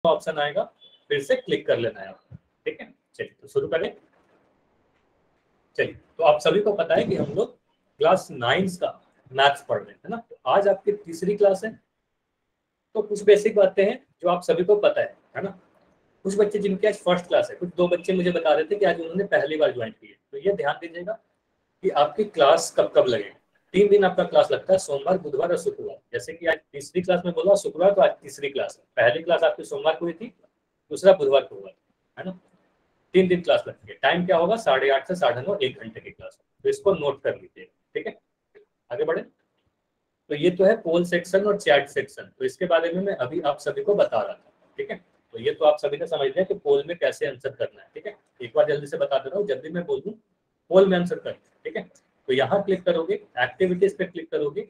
Option आएगा, फिर से क्लिक कर लेना है आपको। ठीक है, चलिए तो शुरू करें। चलिए, तो आप सभी को पता है कि हम लोग क्लास 9 का मैथ्स पढ़ रहे हैं ना। तो आज आपकी तीसरी क्लास है, तो कुछ बेसिक बातें हैं जो आप सभी को पता है ना। कुछ बच्चे जिनकी आज फर्स्ट क्लास है, कुछ 2 बच्चे मुझे बता रहे थे कि आज उन्होंने पहली बार ज्वाइन की है। तो ये ध्यान दीजिएगा कि आपकी क्लास कब कब लगेगी। 3 दिन आपका क्लास लगता है, सोमवार, बुधवार और शुक्रवार। जैसे कि आज तीसरी क्लास में बोला शुक्रवार, तो आज तीसरी क्लास है। पहली क्लास आपकी सोमवार को हुई थी, दूसरा बुधवार को हुआ है ना। 3 दिन क्लास लगती है। टाइम क्या होगा, 8:30 से 9:30, 1 घंटे की क्लास। तो इसको नोट कर लीजिए। ठीक है, आगे बढ़े। तो ये तो है पोल सेक्शन और चैट सेक्शन, तो इसके बारे में मैं अभी आप सभी को बता रहा था। ठीक है, तो ये तो आप सभी ने समझ लिया कि पोल में कैसे आंसर करना है। ठीक है, एक बार जल्दी से बता दे रहा हूँ, जब भी मैं बोलूँ पोल में आंसर करना है। ठीक है, तो यहाँ क्लिक करोगे, एक्टिविटीज पे क्लिक करोगे,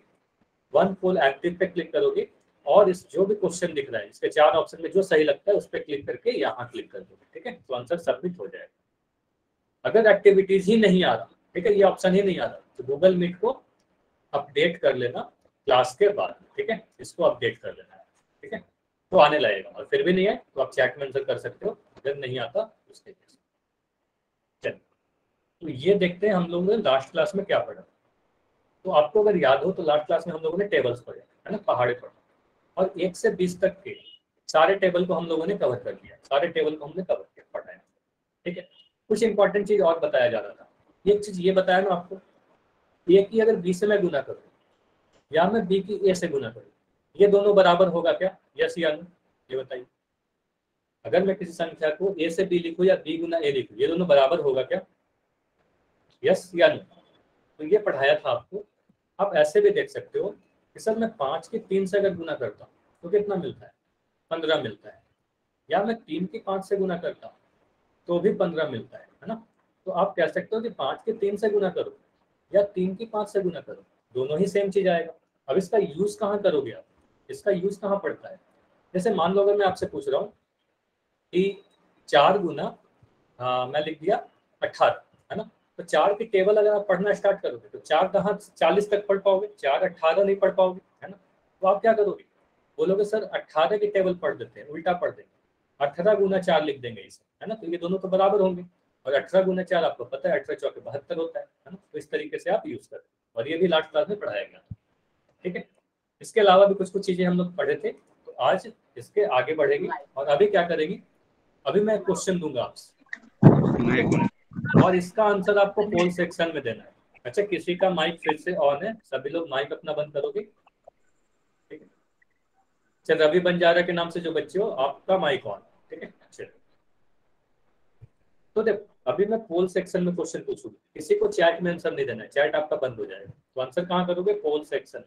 वन पोल एक्टिव पे क्लिक करोगे, और इस जो भी क्वेश्चन दिख रहा है इसके 4 ऑप्शन में जो सही लगता है उस पर क्लिक करके यहाँ क्लिक कर दोगे। ठीक है, तो आंसर सबमिट हो जाएगा। अगर एक्टिविटीज ही नहीं आ रहा, ठीक है, ये ऑप्शन ही नहीं आ रहा, तो गूगल मीट को अपडेट कर लेना क्लास के बाद। ठीक है, इसको अपडेट कर लेना है। ठीक है, तो आने लगेगा। और फिर भी नहीं है तो आप चैट में आंसर कर सकते हो, अगर नहीं आता उसके लिए। चलिए, तो ये देखते हैं हम लोगों ने लास्ट क्लास में क्या पढ़ा। तो आपको अगर याद हो तो लास्ट क्लास में हम लोगों ने टेबल्स पढ़े है ना, पहाड़े पढ़े, और 1 से 20 तक के सारे टेबल को हम लोगों ने कवर कर लिया। सारे टेबल को हमने कवर किया, पढ़ा है। ठीक है, कुछ इंपॉर्टेंट चीज और बताया जा रहा था। एक चीज ये बताया ना आपको, ए की अगर बी से मैं गुना करूँ या मैं बी की ए से गुना करूँ, ये दोनों बराबर होगा क्या? यस या नो, ये बताइए। अगर मैं किसी संख्या को ए से बी लिखूं या बी गुना ए लिखूं, ये दोनों बराबर होगा क्या? यस या नो। तो ये पढ़ाया था आपको। आप ऐसे भी देख सकते हो कि सर मैं 5 की 3 से अगर गुना करता हूँ तो कितना मिलता है? 15 मिलता है। या मैं 3 की 5 से गुना करता हूँ तो भी 15 मिलता है ना। तो आप कह सकते हो कि 5 की 3 से गुना करो या 3 की 5 से गुना करो, दोनों ही सेम चीज आएगा। अब इसका यूज कहाँ करोगे आप? इसका यूज कहाँ पड़ता है? जैसे मान लो अगर मैं आपसे पूछ रहा हूँ कि 4 गुना मैं लिख दिया 18, है ना। तो 4 की टेबल अगर आप पढ़ना स्टार्ट करोगे तो 4 कहाँ 40 तक पढ़ पाओगे, 4 18 नहीं पढ़ पाओगे, है ना। तो आप क्या करोगे? बोलोगे सर 18 की टेबल पढ़ देते हैं, उल्टा पढ़ देंगे, 18 गुना 4 लिख देंगे इसे, है ना। तो ये दोनों तो बराबर होंगे, और 18 गुना 4 आपको पता है 18 चौके 72 होता है ना। तो इस तरीके से आप यूज करें, और ये भी लास्ट क्लास में पढ़ाया गया। ठीक है, इसके अलावा भी कुछ कुछ चीजें हम लोग पढ़े थे, तो आज इसके आगे बढ़ेगी। और अभी क्या करेगी, अभी मैं क्वेश्चन दूंगा आपसे, और इसका आंसर आपको पोल सेक्शन में देना है। अच्छा, किसी का माइक फिर से ऑन है? सभी लोग माइक अपना बंद करोगे? ठीक है, चल रवि बंजारा के नाम से जो बच्चे हो आपका माइक ऑन। ठीक है, चलो। तो देखो, अभी मैं पोल सेक्शन में क्वेश्चन पूछूंगा, किसी को चैट में आंसर नहीं देना है, चैट आपका बंद हो जाएगा। तो आंसर कहाँ करोगे? पोल सेक्शन।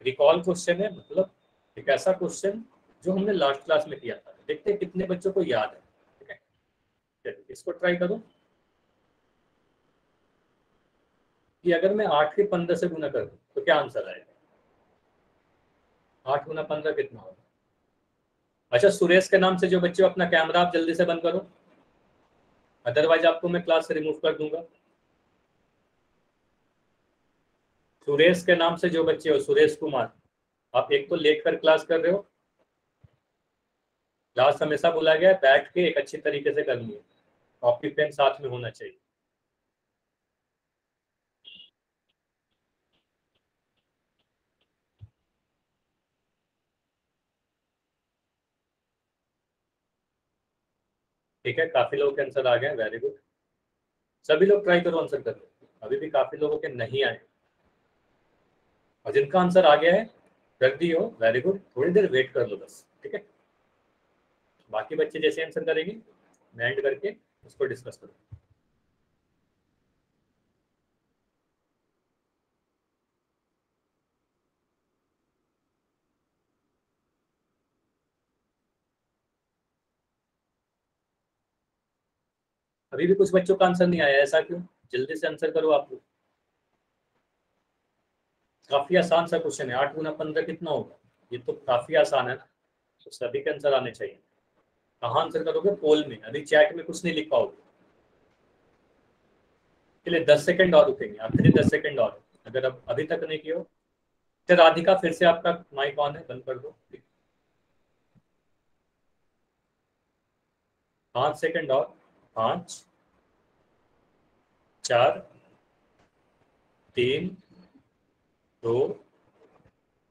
रिकॉल क्वेश्चन है, मतलब एक ऐसा क्वेश्चन जो हमने लास्ट क्लास में किया था। देखते हैं कितने बच्चों को याद है। ठीक है, चलिए इसको ट्राई करो कि अगर मैं 8 के 15 से गुना करूं तो क्या आंसर आएगा? 8 गुना 15 कितना होगा? अच्छा, सुरेश के नाम से जो बच्चे हो अपना कैमरा आप जल्दी से बंद करो, अदरवाइज आपको मैं क्लास से रिमूव कर दूंगा। सुरेश के नाम से जो बच्चे हो, सुरेश कुमार, आप एक तो लेट कर क्लास कर रहे हो। क्लास हमेशा बोला गया है बैठ के एक अच्छी तरीके से करनी है, कॉपी पेन साथ में होना चाहिए। ठीक है, काफी लोगों के आंसर आ गए, वेरी गुड। सभी लोग ट्राई करो आंसर कर लो, अभी भी काफी लोगों के नहीं आए, और जिनका आंसर आ गया है कर दी हो, वेरी गुड। थोड़ी देर वेट कर लो बस। ठीक है, बाकी बच्चे जैसे आंसर करेंगे मैं एंड करके उसको डिस्कस करूँ। अभी भी कुछ बच्चों का आंसर नहीं आया, ऐसा क्यों? जल्दी से आंसर करो आप लोग। काफी आसान सा क्वेश्चन है, 8 गुना 15 कितना होगा? ये तो काफी आसान है ना, तो सभी के आंसर आने चाहिए। कहाँ आंसर करोगे? पोल में। अभी चैट में कुछ नहीं लिख पाओगे, चलिए 10 सेकंड और रुकेंगे, आखिरी 10 सेकंड और। अगर अब अभी तक नहीं किया हो तो राधिका फिर से आपका माइक ऑन है, बंद कर दो। 5 सेकंड और 5 4 3 2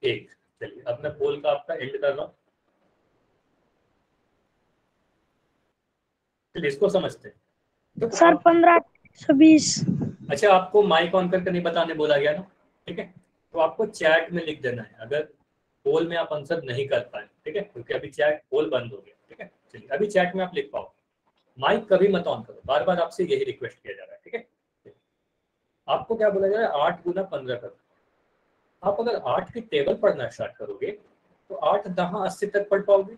1। चलिए अब मैं पोल का आपका एंड कर रहा हूँ। चलिए इसको समझते हैं। तो सर 1520। अच्छा, आपको माइक ऑन करके नहीं बताने बोला गया ना, ठीक है। तो आपको चैट में लिख देना है अगर पोल में आप आंसर नहीं कर पाए, ठीक है, क्योंकि अभी चैट पोल बंद हो गया, ठीक है। चलिए अभी चैट में आप लिख पाओ, माइक कभी मत ऑन करो, बार बार आपसे यही रिक्वेस्ट किया जा रहा है, ठीक है। आपको क्या बोला जा रहा है, 8 गुना 15 करो। आप अगर 8 की टेबल पढ़ना स्टार्ट करोगे तो 8 10 80 तक पढ़ पाओगे,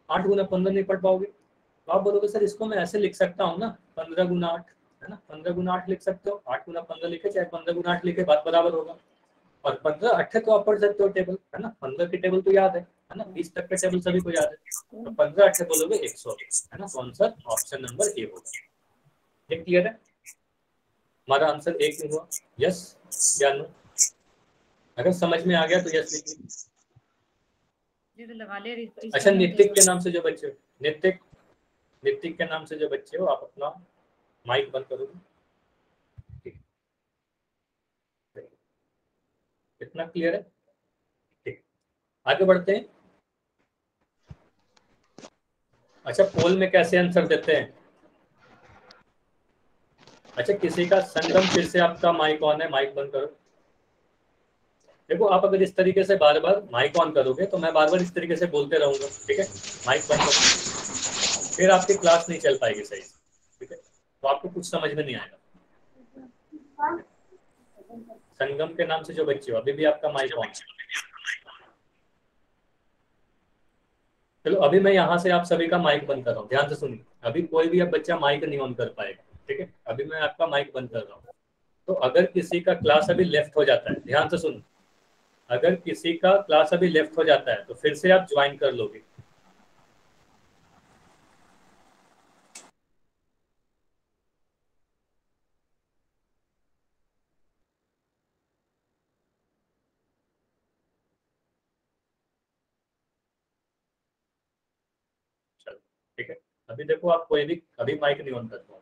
8 गुना 15 नहीं पढ़ पाओगे। तो आप बोलोगे सर इसको मैं ऐसे लिख सकता हूँ ना, 15 गुना 8, है ना, 15 गुना 8 लिख सकते हो, 8 गुना 15 लिखे चाहे 15 गुना 8 लिखे, बात बराबर होगा। और 15 8 तो आप पढ़ सकते हो टेबल, है ना, 15 की टेबल तो याद है ना, 20 तक का टेबल सभी को याद है। तो 15 8 बोलोगे 120, है ना, तो आंसर ऑप्शन नंबर ए होगा। ये क्लियर है, हमारा आंसर एक नहीं हुआ, यस या नो? अगर समझ में आ गया तो यस लिखिए। अच्छा, नितिक के नाम से जो बच्चे हो, नितिक नितिक के नाम से जो बच्चे हो, आप अपना माइक बंद करोगे, ठीक, इतना क्लियर है, ठीक। आगे बढ़ते हैं। अच्छा, पोल में कैसे आंसर देते हैं? अच्छा, किसी का संगम, फिर से आपका माइक ऑन है, माइक बंद करो। देखो, आप अगर इस तरीके से बार बार माइक ऑन करोगे तो मैं बार बार इस तरीके से बोलते रहूंगा, ठीक है। माइक बंद करो, फिर आपकी क्लास नहीं चल पाएगी सही से, ठीक है, तो आपको कुछ समझ में नहीं आएगा। संगम के नाम से जो बच्चे हो, अभी भी आपका माइक ऑन है। चलो अभी मैं यहाँ से आप सभी का माइक बंद कर रहा हूँ, ध्यान से सुनिए। अभी कोई भी अब बच्चा माइक नहीं ऑन कर पाएगा, ठीक है। अभी मैं आपका माइक बंद कर रहा हूँ। तो अगर किसी का क्लास अभी लेफ्ट हो जाता है, ध्यान से सुनो, अगर किसी का क्लास अभी लेफ्ट हो जाता है तो फिर से आप ज्वाइन कर लोगे। चलो ठीक है, अभी देखो आप कोई भी अभी माइक नहीं ऑन कर पाओ,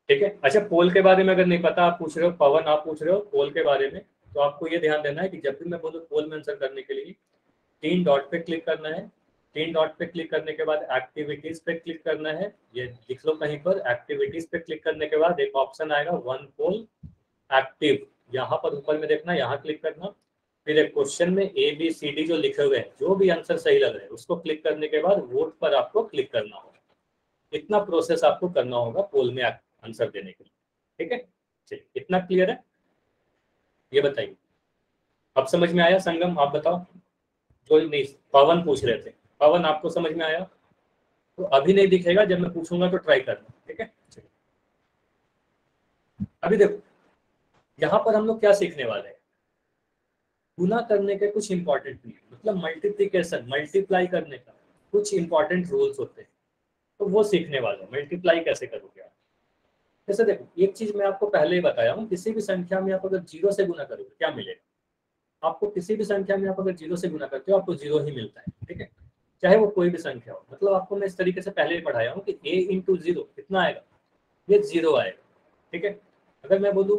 ठीक है। अच्छा, पोल के बारे में अगर नहीं पता, आप पूछ रहे हो, पवन आप पूछ रहे हो पोल के बारे में, तो आपको ये ध्यान देना है कि जब भी मैं बोलूँ पोल में आंसर करने के लिए 3 डॉट पे क्लिक करना है। 3 डॉट पे क्लिक करने के बाद एक्टिविटीज पे क्लिक करना है, ये लिख लो कहीं पर। एक्टिविटीज पे क्लिक करने के बाद एक ऑप्शन आएगा वन पोल एक्टिव, यहाँ पर ऊपर में देखना, यहाँ क्लिक करना। फिर एक क्वेश्चन में ABCD जो लिखे हुए हैं, जो भी आंसर सही लग रहा है उसको क्लिक करने के बाद वोट पर आपको क्लिक करना होगा। इतना प्रोसेस आपको करना होगा पोल में आंसर देने के लिए, ठीक है। चलिए, इतना क्लियर है? ये बताइए, अब समझ में आया? संगम आप बताओ, जो नहीं, पवन पूछ रहे थे, पवन आपको समझ में आया? तो अभी नहीं दिखेगा, जब मैं पूछूंगा तो ट्राई करना, ठीक है। चलिए, अभी देखो यहाँ पर हम लोग क्या सीखने वाले हैं। गुना करने के कुछ इंपॉर्टेंट नहीं, मतलब मल्टीप्लीकेशन, मल्टीप्लाई करने का कुछ इंपॉर्टेंट रूल्स होते हैं, तो वो सीखने वाले हैं। मल्टीप्लाई कैसे करोगे आप? जैसे देखो, एक चीज मैं आपको पहले ही बताया हूँ, किसी भी संख्या में आप अगर 0 से गुना करोगे क्या मिलेगा? आपको किसी भी संख्या में आप अगर 0 से गुना करते हो आपको 0 ही मिलता है, ठीक है, चाहे वो कोई भी संख्या हो। मतलब आपको मैं इस तरीके से पहले ही पढ़ाया हूँ कि a इंटू 0 कितना आएगा, ये 0 आएगा, ठीक है। अगर मैं बोलूँ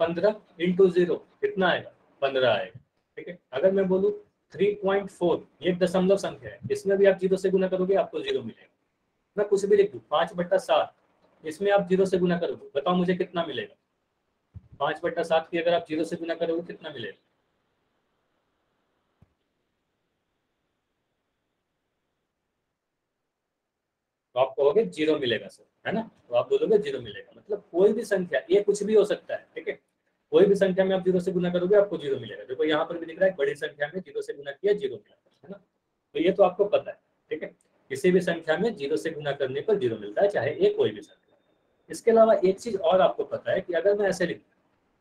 15 इंटू 0 कितना आएगा, 15 आएगा, ठीक है। अगर मैं बोलूँ 3.4, ये एक दशमलव संख्या है, इसमें भी आप 0 से गुना करोगे आपको 0 मिलेगा। मैं कुछ भी लिख दूँ 5/7, इसमें आप 0 से गुना करोगे, बताओ मुझे कितना मिलेगा? 5/7 की अगर आप 0 से गुना करोगे कितना मिलेगा? तो आप कहोगे 0 मिलेगा सर, है ना, तो आप बोलोगे 0 मिलेगा। मतलब कोई भी संख्या, ये कुछ भी हो सकता है, ठीक है, कोई भी संख्या में आप 0 से गुना करोगे आपको 0 मिलेगा। देखो यहाँ पर भी दिख रहा है, बड़ी संख्या में 0 से गुना किया 0 मिला, है ना, तो ये तो आपको पता है, ठीक है। किसी भी संख्या में 0 से गुना करने पर 0 मिलता है, चाहे ये कोई भी संख्या। इसके अलावा एक चीज और आपको पता है कि अगर मैं ऐसे लिखूं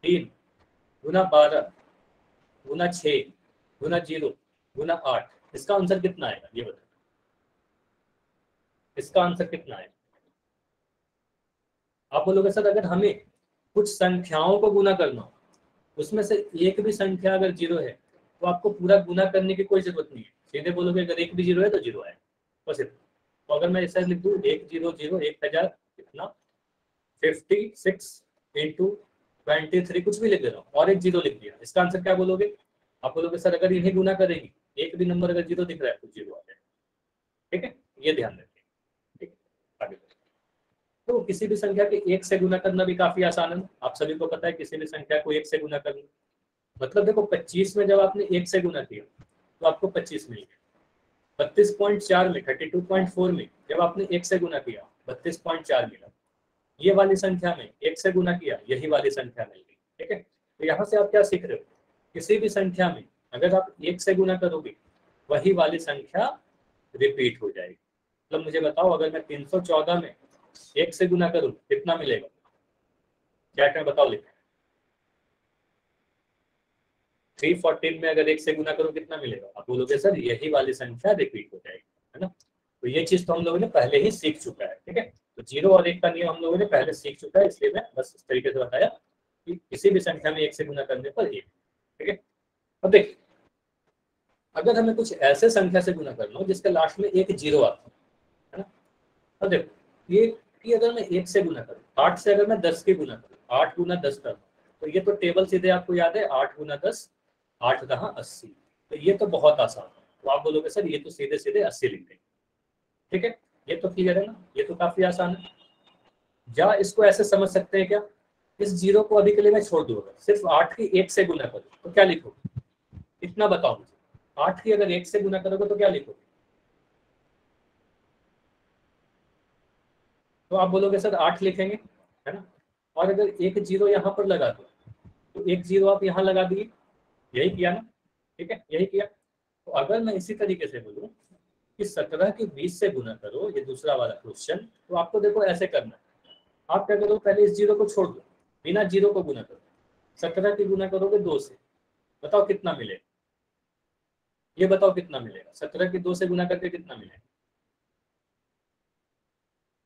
3 गुना 12 गुना 6 गुना 0 गुना 8, इसका आंसर कितना आएगा ये बताओ? इसका आंसर कितना आएगा? आप बोलोगे सर अगर हमें कुछ संख्याओं को गुना करना हो, उसमें से एक भी संख्या अगर 0 है तो आपको पूरा गुना करने की कोई जरूरत नहीं है, सीधे बोलोगे अगर एक भी 0 है तो 0 है, बस इतना। तो अगर मैं ऐसा लिख दूँ 100 1000 कितना 56 इंटू 23 कुछ भी लिख दे रहा हूँ और एक 0 लिख दिया, इसका आंसर क्या बोलोगे? आप बोलोगे सर अगर इन्हें गुना करेंगे एक भी नंबर अगर 0 दिख रहा है तो 0 आ जाएगा। ठीक है, ये ध्यान रखिए। ठीक है, आगे तो किसी भी संख्या के 1 से गुना करना भी काफी आसान है, आप सभी को पता है किसी भी संख्या को 1 से गुना करना। मतलब देखो 25 में जब आपने 1 से गुना किया तो आपको 25 मिल गया, 32.4 में 32.4 में जब आपने 1 से गुना किया 32.4 मिला, ये वाली संख्या में 1 से गुना किया यही वाली संख्या मिल गई। ठीक है, तो यहाँ से आप क्या सीख रहे हो? किसी भी संख्या में अगर आप 1 से गुना करोगे वही वाली संख्या रिपीट हो जाएगी। मतलब मुझे बताओ अगर मैं 314 में 1 से गुना करूं कितना मिलेगा? चैट में बताओ लिखें। 314 में अगर 1 से गुना करूं कितना मिलेगा? आप बोलोगे सर यही वाली संख्या रिपीट हो जाएगी, है ना। तो ये चीज तो हम लोगों ने पहले ही सीख चुका है। ठीक है, तो 0 और 1 का नियम हम लोगों ने पहले सीख चुका है, इसलिए मैं बस इस तरीके से बताया कि किसी भी संख्या में 1 से गुना करने पर 1। ठीक है, अब देखिए अगर हमें कुछ ऐसे संख्या से गुना करना हो जिसके लास्ट में एक 0 आता है ना। अब देखो ये अगर मैं 1 से गुना करूँ, 8 से अगर मैं 10 की गुना करूँ, 8 गुना 10 करूँ, तो ये तो टेबल सीधे आपको याद है 8 गुना 10 8 दहा 80। तो ये तो बहुत आसान है, तो आप बोलोगे सर ये तो सीधे सीधे 80 लिख देंगे। ठीक है, ये तो क्लियर है ना, ये तो काफी आसान है। या इसको ऐसे समझ सकते हैं क्या, इस 0 को अभी के लिए मैं छोड़ दूंगा, सिर्फ 8 की 1 से गुना करूँ तो क्या लिखोगे? इतना बताओ मुझे, 8 की अगर 1 से गुना करोगे तो क्या लिखोगे? तो आप बोलोगे सर 8 लिखेंगे, है ना। और अगर एक 0 यहाँ पर लगा दो तो एक 0 आप यहाँ लगा दिए, यही किया ना। ठीक है, यही किया। तो अगर मैं इसी तरीके से बोलूँ कि 17 की 20 से गुना करो, ये दूसरा वाला क्वेश्चन, तो आपको देखो ऐसे करना है। आप क्या करो, पहले इस 0 को छोड़ दो, बिना 0 को गुना करो, 17 की गुना करोगे 2 से, बताओ कितना मिलेगा? ये बताओ कितना मिलेगा? 17 की 2 से गुना करके कितना मिलेगा?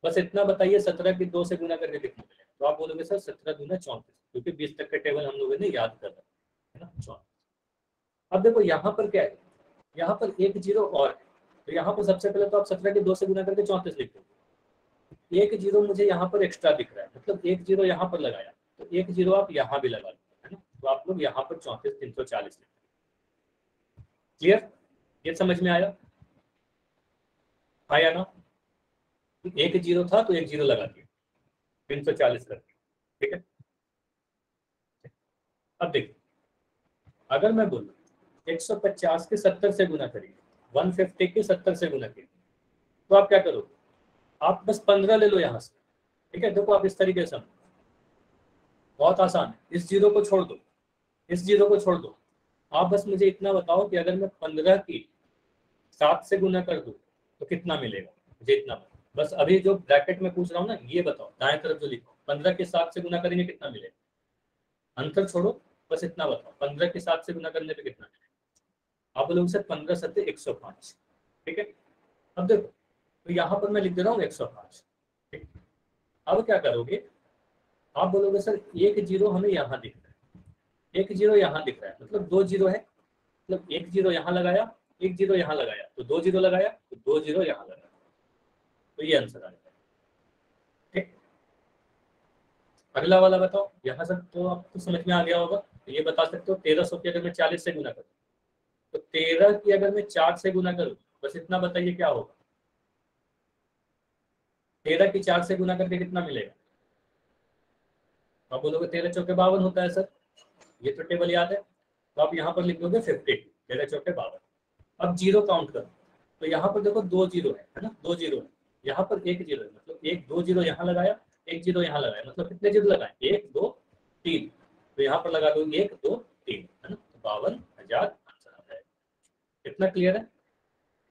बस इतना बताइए, 17 की 2 से गुना करके कितना मिलेगा? तो आप बोलोगे सर 17 दूना 34, क्योंकि 20 तक का टेबल हम लोगों ने याद कर रखा है ना, 34। अब देखो यहाँ पर क्या है, यहाँ पर एक 0 और है, तो यहाँ पर सबसे पहले तो आप 17 की 2 से गुना करके 34 लिख दो। एक 0 मुझे यहाँ पर एक्स्ट्रा दिख रहा है, मतलब एक 0 यहाँ पर लगाया, तो एक 0 आप यहाँ भी लगा लो, है ना। तो आप लोग यहाँ पर 34 340 लिख। क्लियर? ये समझ में आया? आया ना? एक 0 था तो एक 0 लगा दिया, 340 कर दिया। ठीक है, अब देखिए अगर मैं बोलूँ 150 के 70 से गुना करिए, 150 के 70 से गुना करिए, तो आप क्या करोगे? आप बस 15 ले लो यहाँ से। ठीक है, देखो आप इस तरीके से समझो, बहुत आसान है। इस 0 को छोड़ दो, इस 0 को छोड़ दो, आप बस मुझे इतना बताओ कि अगर मैं 15 की 7 से गुना कर दूं तो कितना मिलेगा? मुझे इतना बताओ बस, अभी जो ब्रैकेट में पूछ रहा हूँ ना ये बताओ, दाएं तरफ जो लिखो 15 के 7 से गुना करेंगे कितना मिलेगा? अंतर छोड़ो, बस इतना बताओ 15 के 7 से गुना करने पे कितना मिलेगा? आप बोलोगे सर 15 सत्ते 105। ठीक है, अब देखो तो यहाँ पर मैं लिख दे रहा हूँ 105। ठीक, अब क्या करोगे? आप बोलोगे सर एक 0 हमें यहाँ दिख रहा है, एक 0 यहाँ दिख रहा है, मतलब 2 0 है, मतलब एक 0 यहाँ लगाया, एक 0 यहाँ लगाया, तो 2 0 लगाया, तो 2 0 यहाँ लगाया, तो ये आंसर आ जाएगा। ठीक, अगला वाला बताओ। यहाँ से तो आपको समझ में आ गया होगा, तो ये बता सकते हो 1300 की अगर मैं 40 से गुना करूँ, तो 13 की अगर मैं 4 से गुना करूँ, बस इतना बताइए क्या होगा? 13 की 4 से गुना करके कितना मिलेगा? आप बोलोगे 13 चौके 52 होता है सर, ये तो टेबल याद है, तो आप यहाँ पर लिख दोगे 52, 13 चौके 52। अब 0 काउंट करो, तो यहाँ पर देखो 2 0 है ना, 2 0 है, यहाँ पर एक 0 है, मतलब एक 2 0 यहाँ लगाया, एक 0 यहाँ लगाया, मतलब कितने 0 लगाए? 1 2 3, तो यहाँ पर लगा दो 1 2 3, है ना, तो 52,000 आंसर आ जाएगा। कितना क्लियर है?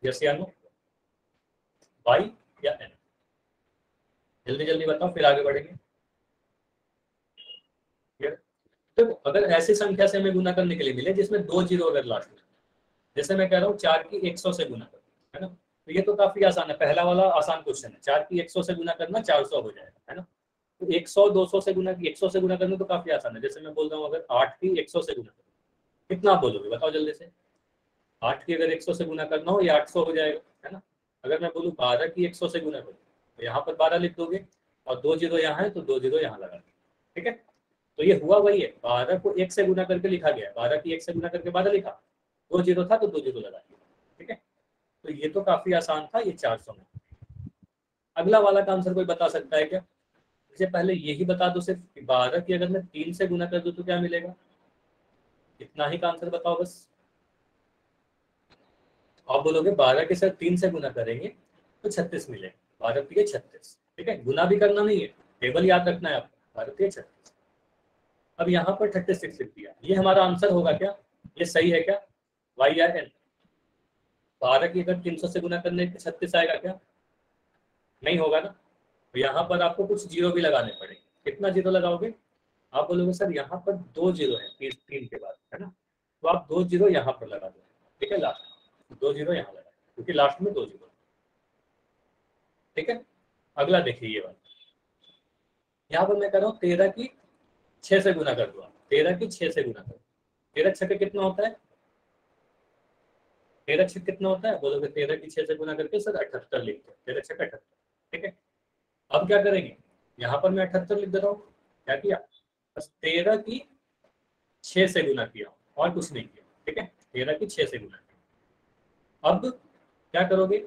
यस या नो, वाई या एन? जल्दी जल्दी बताओ फिर आगे बढ़ेंगे। देखो अगर ऐसी संख्या से हमें गुना करने के लिए मिले जिसमें 2 0 अगर लास्ट में, जैसे मैं कह रहा हूँ 4 की 100 से गुना करो, है ना, तो ये तो काफी आसान है, पहला वाला आसान क्वेश्चन है, 4 की 100 से गुना करना 400 हो जाएगा, है ना। तो 100 200 से गुना, 100 से गुना करना तो काफी आसान है। जैसे मैं बोल रहा हूँ अगर 8 की 100 से गुना करो, कितना आप बोलोगे बताओ जल्दी से। 8 की अगर 100 से गुना करना हो ये 800 हो जाएगा, है ना। अगर मैं बोलूँ 12 की 100 से गुना करो तो यहाँ पर 12 लिख दोगे और 2 जीरो यहाँ है तो 2 जीरो यहाँ लगा दो, ठीक है। तो ये हुआ वही है, 12 को 1 से गुना करके लिखा गया, 12 की 1 से गुना करके 12 लिखा, 2 जीरो था तो 2 जीरो लगा दिया, ठीक है। तो ये तो काफी आसान था, ये 400 में। अगला वाला का आंसर कोई बता सकता है क्या? इससे पहले यही बता दो सिर्फ 12 की अगर मैं 3 से गुना कर दूं तो क्या मिलेगा, इतना ही का आंसर बताओ बस। आप बोलोगे 12 के साथ 3 से गुना करेंगे तो 36 मिलेगा, 12 की 36, ठीक है। गुना भी करना नहीं है, टेबल याद रखना है आपको, 12 की 36। अब यहाँ पर 36 लिख दिया, ये हमारा आंसर होगा क्या, ये सही है क्या, वाई या एन? 12 की अगर 300 से गुना करने पे 36 आएगा क्या, नहीं होगा ना। तो यहाँ पर आपको कुछ जीरो भी लगाने पड़ेंगे, कितना जीरो लगाओगे? आप बोलोगे सर यहाँ पर 2 जीरो है 3 के बाद, है ना, तो आप 2 जीरो यहाँ पर लगा दो, ठीक है, लास्ट 2 जीरो यहाँ लगा क्योंकि लास्ट में 2 जीरो, ठीक है। अगला देखिए ये वाला, यहाँ पर मैं कर रहा हूँ 13 की 6 से गुना कर दो, 13 की 6 से गुना करो, 13 छक्के कितना होता है, 13 छक्के कितना होता है, बोलोगे 13 की 6 से गुना करके सर 78 लिखते हैं, 13 छक्के 78, ठीक है। अब क्या करेंगे, यहाँ पर मैं 78 लिख दे रहा हूँ, क्या किया, बस 13 की 6 से गुना किया और कुछ नहीं किया, ठीक है, 13 की 6 से गुना किया। अब क्या करोगे,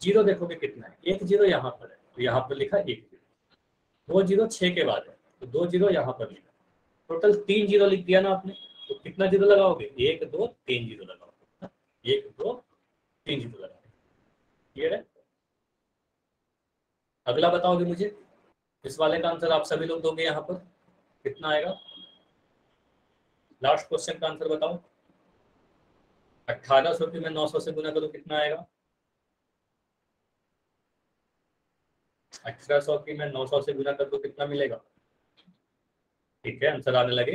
जीरो देखोगे कितना है, एक जीरो यहाँ पर है तो यहाँ पर लिखा 1 जीरो, 2 जीरो 6 के बाद है तो 2 जीरो यहाँ पर लिखा, टोटल 3 जीरो लिख दिया ना आपने, तो कितना जीरो लगाओगे, 1 2 3 जीरो लगाओगे, 1 2 3 जीरो लगाओगे, क्लियर है। अगला बताओगे मुझे, इस वाले का आंसर आप सभी लोग दोगे, यहाँ पर कितना आएगा, लास्ट क्वेश्चन का आंसर बताओ। 1800 की मैं 900 से गुना करूं कितना आएगा, 1800 की मैं 900 से गुना कर दूं कितना मिलेगा, ठीक है, आंसर आने लगे।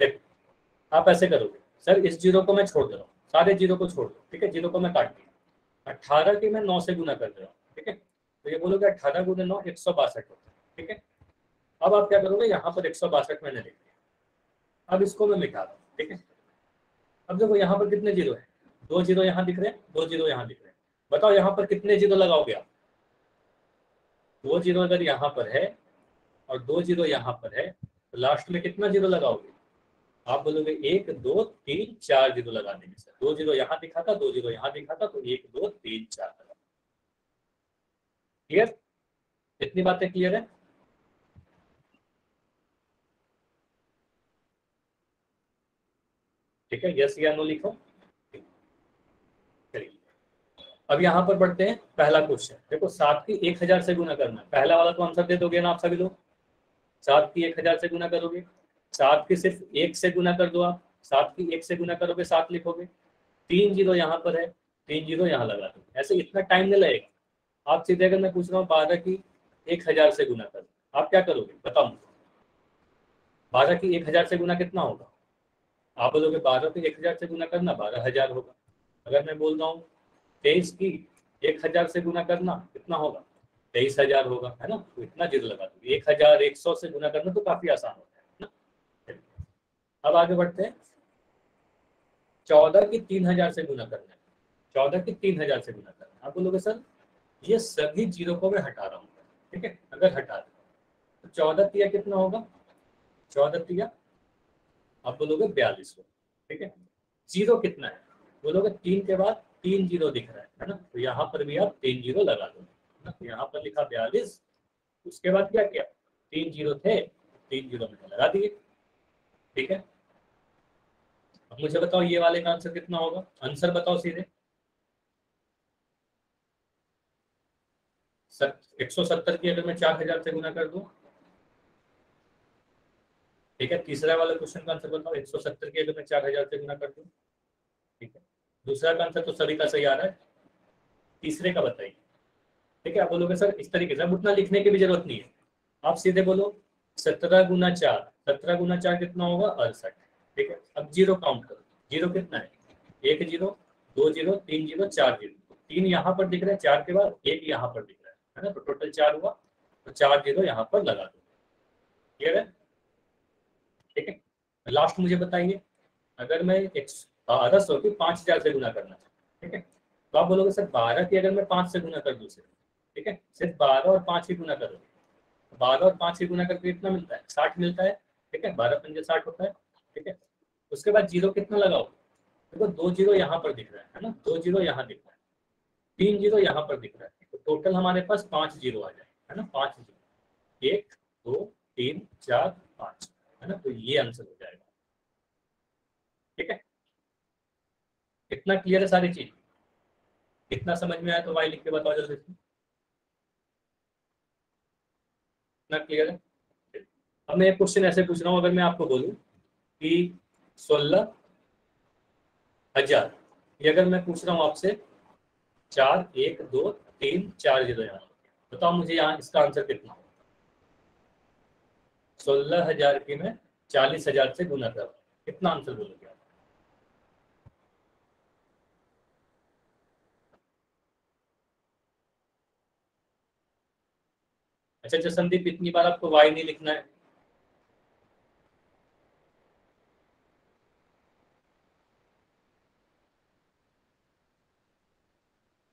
देखो आप ऐसे करोगे, सर इस जीरो को मैं छोड़ दे रहा हूँ, सारे जीरो को छोड़ दो, ठीक है, जीरो को मैं काट दिया, 18 की मैं 9 से गुना कर दे रहा हूँ, ठीक है, तो ये बोलोगे 18 गुना 9 162 होता है, ठीक है। अब आप क्या करोगे, यहाँ पर 162 मैंने लिख दिया, अब इसको मैं मिटा रहा हूँ, ठीक है। अब देखो यहाँ पर कितने जीरो है, 2 जीरो यहाँ दिख रहे हैं, 2 जीरो यहाँ दिख रहे हैं, बताओ यहाँ पर कितने जीरो लगाओगे आप, 2 जीरो अगर यहाँ पर है और 2 जीरो यहाँ पर है तो लास्ट में कितना जीरो लगाओगे, आप बोलोगे 1 2 3 4 जीरो लगा देंगे सर, 2 जीरो यहाँ दिखा था 2 जीरो यहाँ दिखा था तो 1 2 3 4 लगा, क्लियर, इतनी बातें क्लियर है। ठीक है, यस या नो लिखो। चलिए अब यहाँ पर बढ़ते हैं, पहला क्वेश्चन देखो, 7 की 1000 से गुना करना है, पहला वाला तो आंसर दे दोगे ना आप सभी लोग, 7 की 1000 से गुना करोगे, 7 की सिर्फ 1 से गुना कर दो आप, 7 की 1 से गुना करोगे 7 लिखोगे, 3 जीरो यहाँ पर है, 3 जीरो यहाँ लगा दो, ऐसे इतना टाइम नहीं लगेगा। आप सीधे अगर मैं पूछ रहा हूँ 12 की 1000 से गुना करो, आप क्या करोगे बताओ मुझे, 12 की 1000 से गुना कितना होगा, आप बोलोगे 12 की 1000 से गुना करना 12000 होगा। अगर मैं बोल रहा हूँ 23 की 1000 से गुना करना कितना होगा, 23000 होगा, है ना, तो इतना जीरो लगा दो, 1100 से गुना करना तो काफी आसान होता है ना। अब आगे बढ़ते हैं, 14 की 3000 से गुना करना है, 14 की 3000 से गुना करना है, आप बोलोगे सर ये सभी जीरो को मैं हटा रहा हूँ, ठीक है, अगर हटा दे तो 14 तिया कितना होगा, 14 तिया आप बोलोगे 42 होगा, ठीक है। जीरो कितना है, बोलोगे 3 के बाद 3 जीरो दिख रहा है ना, तो यहाँ पर भी आप 3 जीरो लगा दो ना, तो यहाँ पर लिखा 42, उसके बाद क्या किया, 3 जीरो थे 3 जीरो मैंने लगा दिए, ठीक है। अब मुझे बताओ ये वाले का आंसर कितना होगा, आंसर बताओ सीधे, 170 की अगर मैं 4000 से गुना कर दूं, ठीक है, तीसरा वाला क्वेश्चन का आंसर बताओ, 170 की अगर मैं 4000 से गुना कर दूं, ठीक है, दूसरा का आंसर तो सभी का सही आ रहा है, तीसरे का बताइए, ठीक है। आप बोलोगे सर इस तरीके से, अब उतना लिखने की भी जरूरत नहीं है, आप सीधे बोलो 17 गुना 4, 17 गुना 4 कितना होगा 68, ठीक है। अब जीरो काउंट करो, जीरो कितना है, 1 जीरो 2 जीरो 3 जीरो 4 जीरो, 3 यहाँ पर दिख रहे हैं, 4 के बाद 1 यहाँ पर दिख रहा है ना, तो टोटल 4 हुआ, तो 4 जीरो यहाँ पर लगा दो, क्लियर है, ठीक है। लास्ट मुझे बताइए अगर मैं 1200 की 5000 से गुना करना चाहूँ, ठीक है, तो आप बोलोगे सर 12 की अगर मैं 5 से गुना कर दूँ सिर्फ, ठीक है, सिर्फ 12 और 5 की गुना करोगे, 12 और 5 की गुना करके कितना मिलता है, 60 मिलता है, ठीक है, 12 पंजे 60 होता है, ठीक है। उसके बाद जीरो कितना लगाओ, देखो 2 जीरो यहाँ पर दिख रहा है ना, 2 जीरो यहाँ दिख रहा है, 3 जीरो यहाँ पर दिख रहा है, तो टोटल हमारे पास 5 जीरो आ जाए, है ना, 5 जीरो, 1 2 3 4 5, है ना, तो ये आंसर हो जाएगा, ठीक है। कितना क्लियर है सारी चीज, कितना समझ में आया तो वाई लिख के बताओ जल्दी से, कितना क्लियर है। अब मैं एक क्वेश्चन ऐसे पूछ रहा हूँ, अगर मैं आपको बोलूँ कि 16,000, ये अगर मैं पूछ रहा हूँ आपसे 4 1 2 3 4 जीरो यहाँ, बताओ मुझे यहाँ इसका आंसर कितना हो। 16,000 की मैं 40,000 से गुना कर रहा हूँ, कितना आंसर बोलोगे आप। अच्छा जसनदीप, इतनी बार आपको वाई नहीं लिखना है,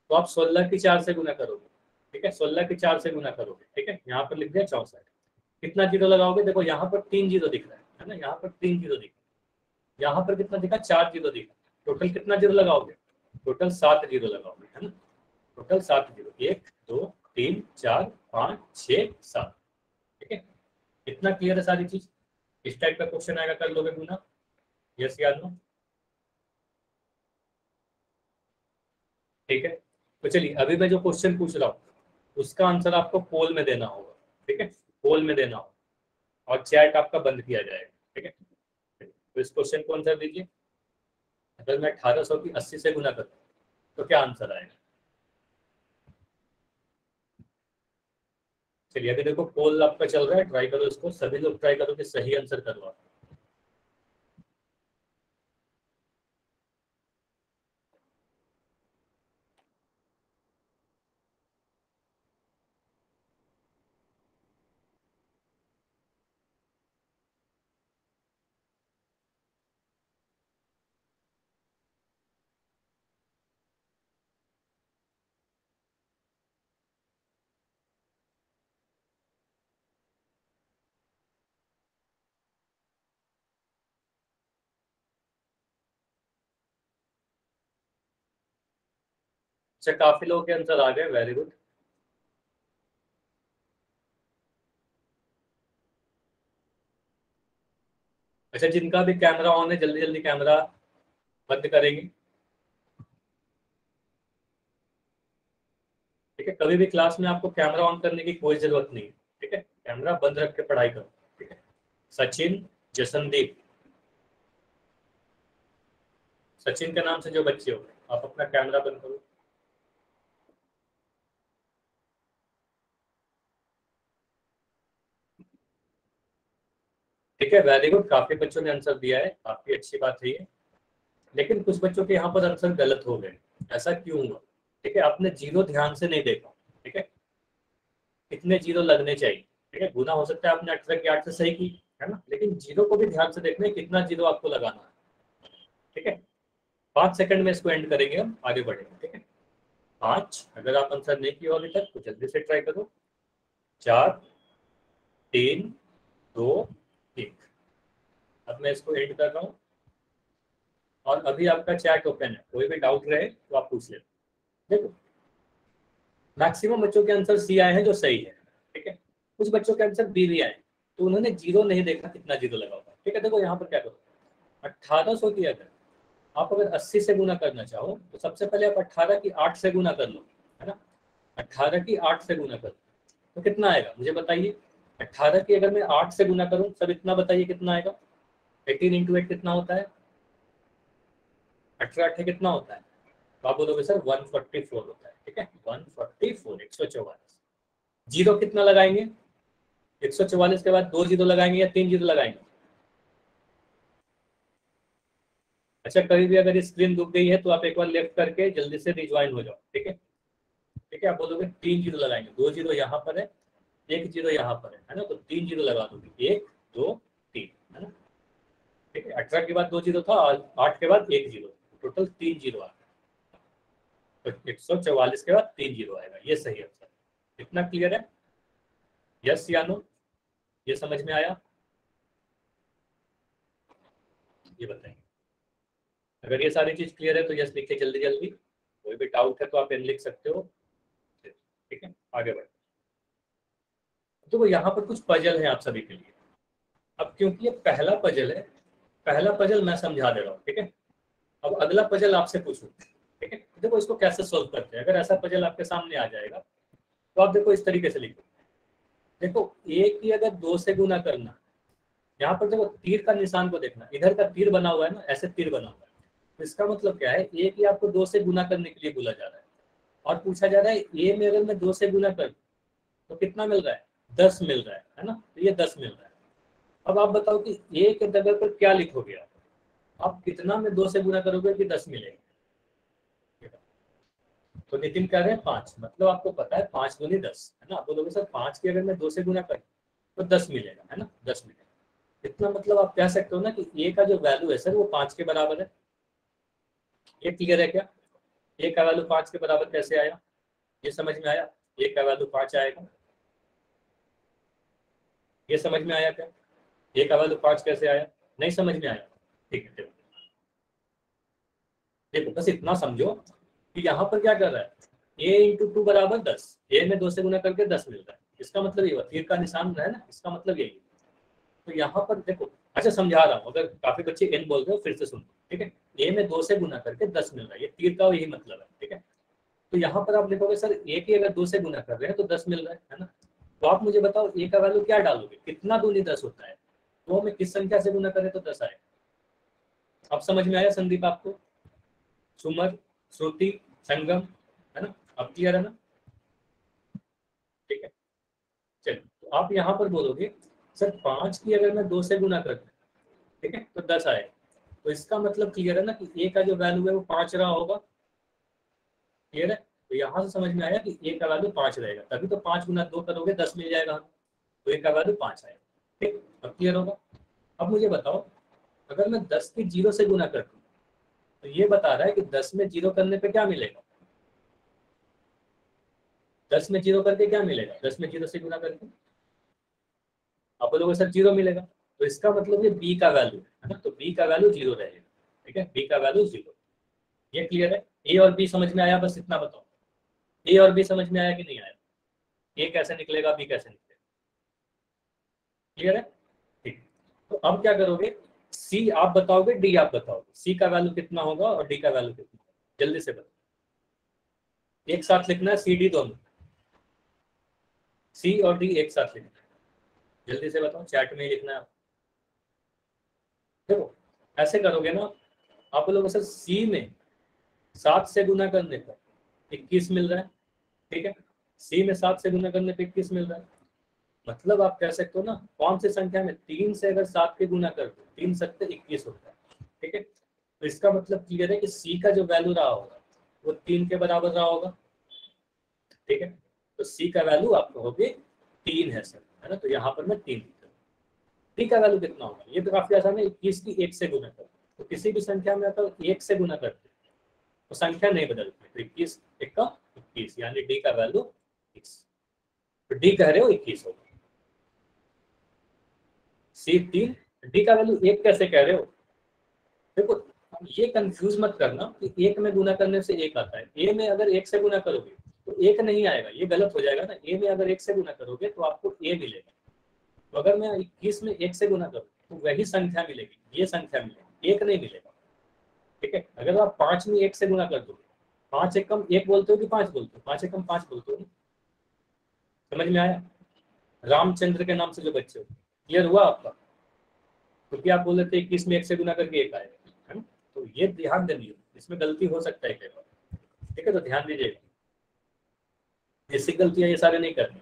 तो आप 16 की 4 से गुना करोगे, ठीक है, 16 की 4 से गुना करोगे, ठीक है, यहाँ पर लिख दिया 64, कितना जीरो लगाओगे, देखो यहाँ पर 3 जीरो दिख रहा है ना, यहाँ पर 3 जीरो दिख रहा है, यहाँ पर कितना दिखा, 4 जीरो दिखा, टोटल कितना जीरो लगाओगे, टोटल 7 जीरो लगाओगे, है ना, टोटल 7 जीरो, 1 2 3 4 5 6 7, ठीक है। इतना क्लियर है सारी चीज, इस टाइप का क्वेश्चन आएगा कर लोगे गुना, यस या नो, ठीक है। तो चलिए अभी मैं जो क्वेश्चन पूछ रहा हूँ उसका आंसर आपको पोल में देना होगा, ठीक है, पोल में देना होगा, और चैट आपका बंद किया जाएगा, ठीक है। तो इस क्वेश्चन को आंसर दीजिए, अगर मैं 1800 की 80 से गुना करूँ तो क्या आंसर आएगा। चलिए अभी देखो पोल आपका चल रहा है, ट्राई करो इसको, सभी लोग ट्राई करो कि सही आंसर करवा। अच्छा काफी लोगों के आंसर आ गए, वेरी गुड। अच्छा जिनका भी कैमरा ऑन है जल्दी जल्दी कैमरा बंद करेंगे, ठीक है, कभी भी क्लास में आपको कैमरा ऑन करने की कोई जरूरत नहीं है, ठीक है, कैमरा बंद रख के पढ़ाई करो, ठीक है। सचिन, जसनदीप, सचिन के नाम से जो बच्चे हो आप अपना कैमरा बंद करो। ठीक है, वेरी गुड, काफी बच्चों ने आंसर दिया है, काफी अच्छी बात है ये, लेकिन कुछ बच्चों के यहाँ पर आंसर गलत हो गए, ऐसा क्यों हुआ, ठीक है, आपने जीरो ध्यान से नहीं देखा, ठीक है, कितने जीरो लगने चाहिए, ठीक है, गुना हो सकता है आपने 18 की 8 से सही की, है ना, लेकिन जीरो को भी ध्यान से देखना है कितना जीरो आपको लगाना है, ठीक है। 5 सेकंड में इसको एंड करेंगे, हम आगे बढ़ेंगे, ठीक है। 5, अगर आप आंसर नहीं किया अभी तक तो जल्दी से ट्राई करो, 4 3 2 1, अब मैं इसको एंड कर रहा हूँ, और अभी आपका चैट ओपन है, कोई भी डाउट रहे तो आप पूछ लेना। देखो मैक्सिमम बच्चों के आंसर सी आए हैं जो सही है, ठीक है, कुछ बच्चों के आंसर बी भी आए, तो उन्होंने जीरो नहीं देखा कितना जीरो लगा होगा, ठीक है। देखो यहाँ पर क्या करो, 1800 की अगर आप अगर 80 से गुना करना चाहो तो सबसे पहले आप 18 की 8 से गुना कर लो, है ना, 18 की 8 से गुना करो तो कितना आएगा मुझे बताइए। 18 की अगर मैं 8 से गुना करूं सब इतना बताइए कितना आएगा। 18 इंटू 8 कितना होता है, 18 8 कितना होता है, तो आप बोलोगे सर 144 होता है, ठीक है, 144 144। जीरो कितना लगाएंगे, 144 के बाद 2 जीरो लगाएंगे या 3 जीरो लगाएंगे। अच्छा कभी भी अगर स्क्रीन रुक गई है तो आप एक बार लेफ्ट करके जल्दी से रिज्वाइन हो जाओ, ठीक है, ठीक है, आप बोलोगे 3 जीरो लगाएंगे, 2 जीरो यहाँ पर है, 1 जीरो यहाँ पर है ना, तो 3 जीरो लगा दोगे, 1 2 3, है ना। ठीक है, 18 के बाद 2 जीरो था, 8 के बाद 1 जीरो, टोटल 3 जीरो आ गया। तो 144 के बाद 3 जीरो आएगा, ये सही आंसर। इतना क्लियर है? यस या नो? ये समझ में आया? ये बताएंगे। अगर ये सारी चीज क्लियर है तो यस लिखिए जल्दी जल्दी। कोई भी डाउट है तो आप एन लिख सकते हो। ठीक है, आगे बढ़ते। तो यहाँ पर कुछ पजल है आप सभी के लिए। अब क्योंकि ये पहला पजल है, पहला पजल मैं समझा दे रहा हूँ, ठीक है। अब अगला पजल आपसे पूछूं, ठीक है। देखो इसको कैसे सोल्व करते हैं। अगर ऐसा पजल आपके सामने आ जाएगा तो आप देखो इस तरीके से लिखो। देखो ए की अगर 2 से गुना करना, यहाँ पर देखो तीर का निशान को देखना, इधर का तीर बना हुआ है ना, ऐसे तीर बना हुआ है। तो इसका मतलब क्या है, ए की आपको 2 से गुना करने के लिए बोला जा रहा है और पूछा जा रहा है ए में अगर मैं 2 से गुना कर तो कितना मिल रहा है, 10 मिल रहा है ना। तो ये 10 मिल रहा है। अब आप बताओ कि ए के जगह पर क्या लिखोगे आप कितना में 2 से गुना करोगे कि 10 मिलेगा? तो नितिन कह रहे हैं 5, मतलब आपको पता है 5 दूनी 10 है ना। आप बोलोगे सर 5 की अगर मैं 2 से गुना करूँ तो 10 मिलेगा, है ना, 10 मिलेगा। इतना मतलब आप कह सकते हो ना कि ए का जो वैल्यू है सर वो 5 के बराबर है। ये क्लियर है क्या? ए का वैल्यू 5 के बराबर कैसे आया, ये समझ में आया? ए का वैल्यू 5 आएगा, ये समझ में आया क्या? ए का वैल्यू 5 कैसे आया? नहीं समझ में आया? ठीक है, देखो बस इतना समझो कि यहाँ पर क्या कर रहा है, ए इंटू 2 बराबर 10, ए में 2 से गुना करके 10 मिल रहा है। इसका मतलब ये तीर का निशान है ना, इसका मतलब यही। तो यहाँ पर देखो, अच्छा समझा रहा हूँ, अगर काफी बच्चे एन बोल रहे हो फिर से सुनो, ठीक है। ए में 2 से गुना करके 10 मिल रहा है, ये तीर का यही मतलब है, ठीक है। तो यहाँ पर आप लिखोगे सर ए की अगर 2 से गुना कर रहे हैं तो 10 मिल रहा है ना। तो आप मुझे बताओ ए का वैल्यू क्या डालोगे, कितना दूनी 10 होता है, तो हमें किस संख्या से गुना करें तो 10 आएगा। अब समझ में आया संदीप आपको? सुमर, श्रुति, संगम, है ना, अब क्लियर है ना? ठीक है, चलिए तो आप यहाँ पर बोलोगे सर 5 की अगर मैं 2 से गुना करता, ठीक है, तो 10 आएगा। तो इसका मतलब क्लियर है ना कि ए का जो वैल्यू है वो 5 रहा होगा। क्लियर है? तो यहाँ से समझ में आया कि ए का वैल्यू 5 रहेगा, तभी तो 5 गुना 2 करोगे 10 मिल जाएगा। तो ए का वैल्यू 5 आएगा। ठीक, अब क्लियर होगा। अब मुझे बताओ अगर मैं 10 की 0 से गुना करता हूँ तो ये बता रहा है कि 10 में 0 करने पे क्या मिलेगा, 10 में 0 करके क्या मिलेगा, 10 में 0 से गुना करके आप बोलोगे सर 0 मिलेगा। तो इसका मतलब ये बी का वैल्यू है ना, तो बी का वैल्यू 0 रहेगा। ठीक है, बी का वैल्यू 0। ये क्लियर है? ए और बी समझ में आया? बस इतना बताओ, ए और बी समझ में आया कि नहीं आया? ए कैसे निकलेगा, बी कैसे निकलेगा? क्लियर है? ठीक। तो अब क्या करोगे, सी आप बताओगे, डी आप बताओगे, सी का वैल्यू कितना होगा और डी का वैल्यू कितना होगा, जल्दी से बताओ। एक साथ लिखना है, सी डी दोनों, सी और डी एक साथ लिखना है। जल्दी से बताओ, चैट में ही लिखना है। देखो ऐसे करोगे ना, आप लोग सर सी में 7 से गुना करने पर 21 मिल रहा है, ठीक है। सी में 7 से गुना करने पर 21 मिल रहा है, मतलब आप कह सकते हो ना कौन सी संख्या में 3 से अगर 7 के गुना कर दो 3 सत्ते 21 होता है, ठीक है। तो इसका मतलब क्लियर है कि सी का जो वैल्यू रहा होगा वो 3 के बराबर रहा होगा, ठीक है। तो सी का वैल्यू आपको होगी 3 है सर, है ना। तो यहाँ पर मैं 3 लिख रहा हूँ। डी का वैल्यू कितना होगा, ये तो काफी आसान है, 21 की 1 से गुना कर। तो किसी भी संख्या में अगर 1 से गुना करते तो संख्या नहीं बदलती, तो 21 1 का 21, यानी डी का वैल्यू 21। तो डी कह रहे हो 21 होगा, सी 3, डी का वैल्यू 1 कैसे कह रहे हो? देखो ये कंफ्यूज मत करना कि 1 में गुना करने से 1 आता है, ए में अगर 1 से गुना करोगे तो 1 नहीं आएगा, ये गलत हो जाएगा ना। ए में अगर 1 से गुना करोगे तो आपको ए मिलेगा। तो अगर मैं 21 में 1 से गुना करूँ तो वही संख्या मिलेगी, ये संख्या मिलेगी, 1 नहीं मिलेगा, ठीक है। अगर आप 5 में 1 से गुना कर दोगे, 5 एकम 1 बोलते हो कि 5 बोलते हो, 5 एकम 5 बोलते हो, समझ में आया? रामचंद्र के नाम से जो बच्चे हो, क्लियर हुआ आपका? क्योंकि आप बोल रहे थे 21 में 1 से गुना करके 1 आएगा, है ना। तो ये ध्यान देनी, इसमें गलती हो सकता है कई बार, ठीक है, तो ध्यान दीजिएगा, ऐसी गलतियां ये सारे नहीं करनी।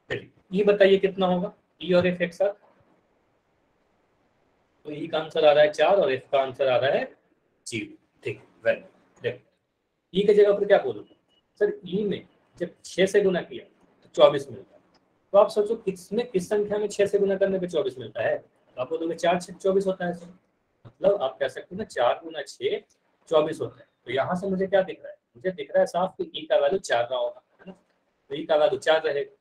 चलिए ये बताइए कितना होगा, ई और एफ एक साथ। तो ई का आंसर आ रहा है 4 और एफ का आंसर आ रहा है 0, ठीक, वेल देखो ई की जगह पर क्या बोलूंगा सर, ई में जब 6 से गुना किया तो 24 मिलता है। तो आप सोचो किसमें किस संख्या में 6 से गुना करने पे 24 मिलता है, तो आप बोलोगे 4 6 24 होता है सर। मतलब आप कह सकते हो ना 4 गुना 6 24 होता है। तो यहाँ से मुझे क्या दिख रहा है, मुझे दिख रहा है साफ कि ई का वैल्यू 4 रहा होगा, है ना। तो ई का वैल्यू 4 रहेगा,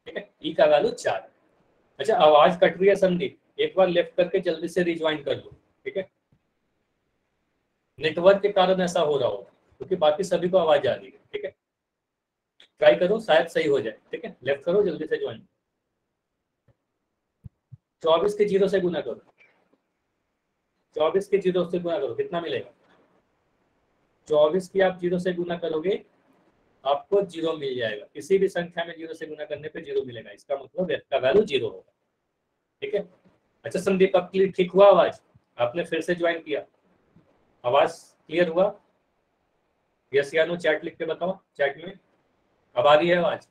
ठीक है, ई का वैल्यू 4। अच्छा, आवाज कट रही है संदीप, एक बार लेफ्ट करके जल्दी से रिज्वाइन कर लो, ठीक है। नेटवर्क के कारण ऐसा हो रहा होगा क्योंकि बाकी सभी को आवाज आ रही है, ठीक है। ट्राई करो, शायद सही हो जाए, ठीक है। लेफ्ट करो, जल्दी से ज्वाइन। 24 के 0 से गुना करो, 24 के 0 से गुना करो, कितना मिलेगा। 24 की आप 0 से गुना करोगे, आपको 0 मिल जाएगा। किसी भी संख्या में 0 से गुना करने पे 0 मिलेगा, इसका मतलब f का वैल्यू 0 होगा, ठीक है। अच्छा संदीप, अब ठीक हुआ आवाज, आपने फिर से ज्वाइन किया, आवाज क्लियर हुआ। यस या नो चैट लिख के बताओ, चैट में अब आ रही है आवाज,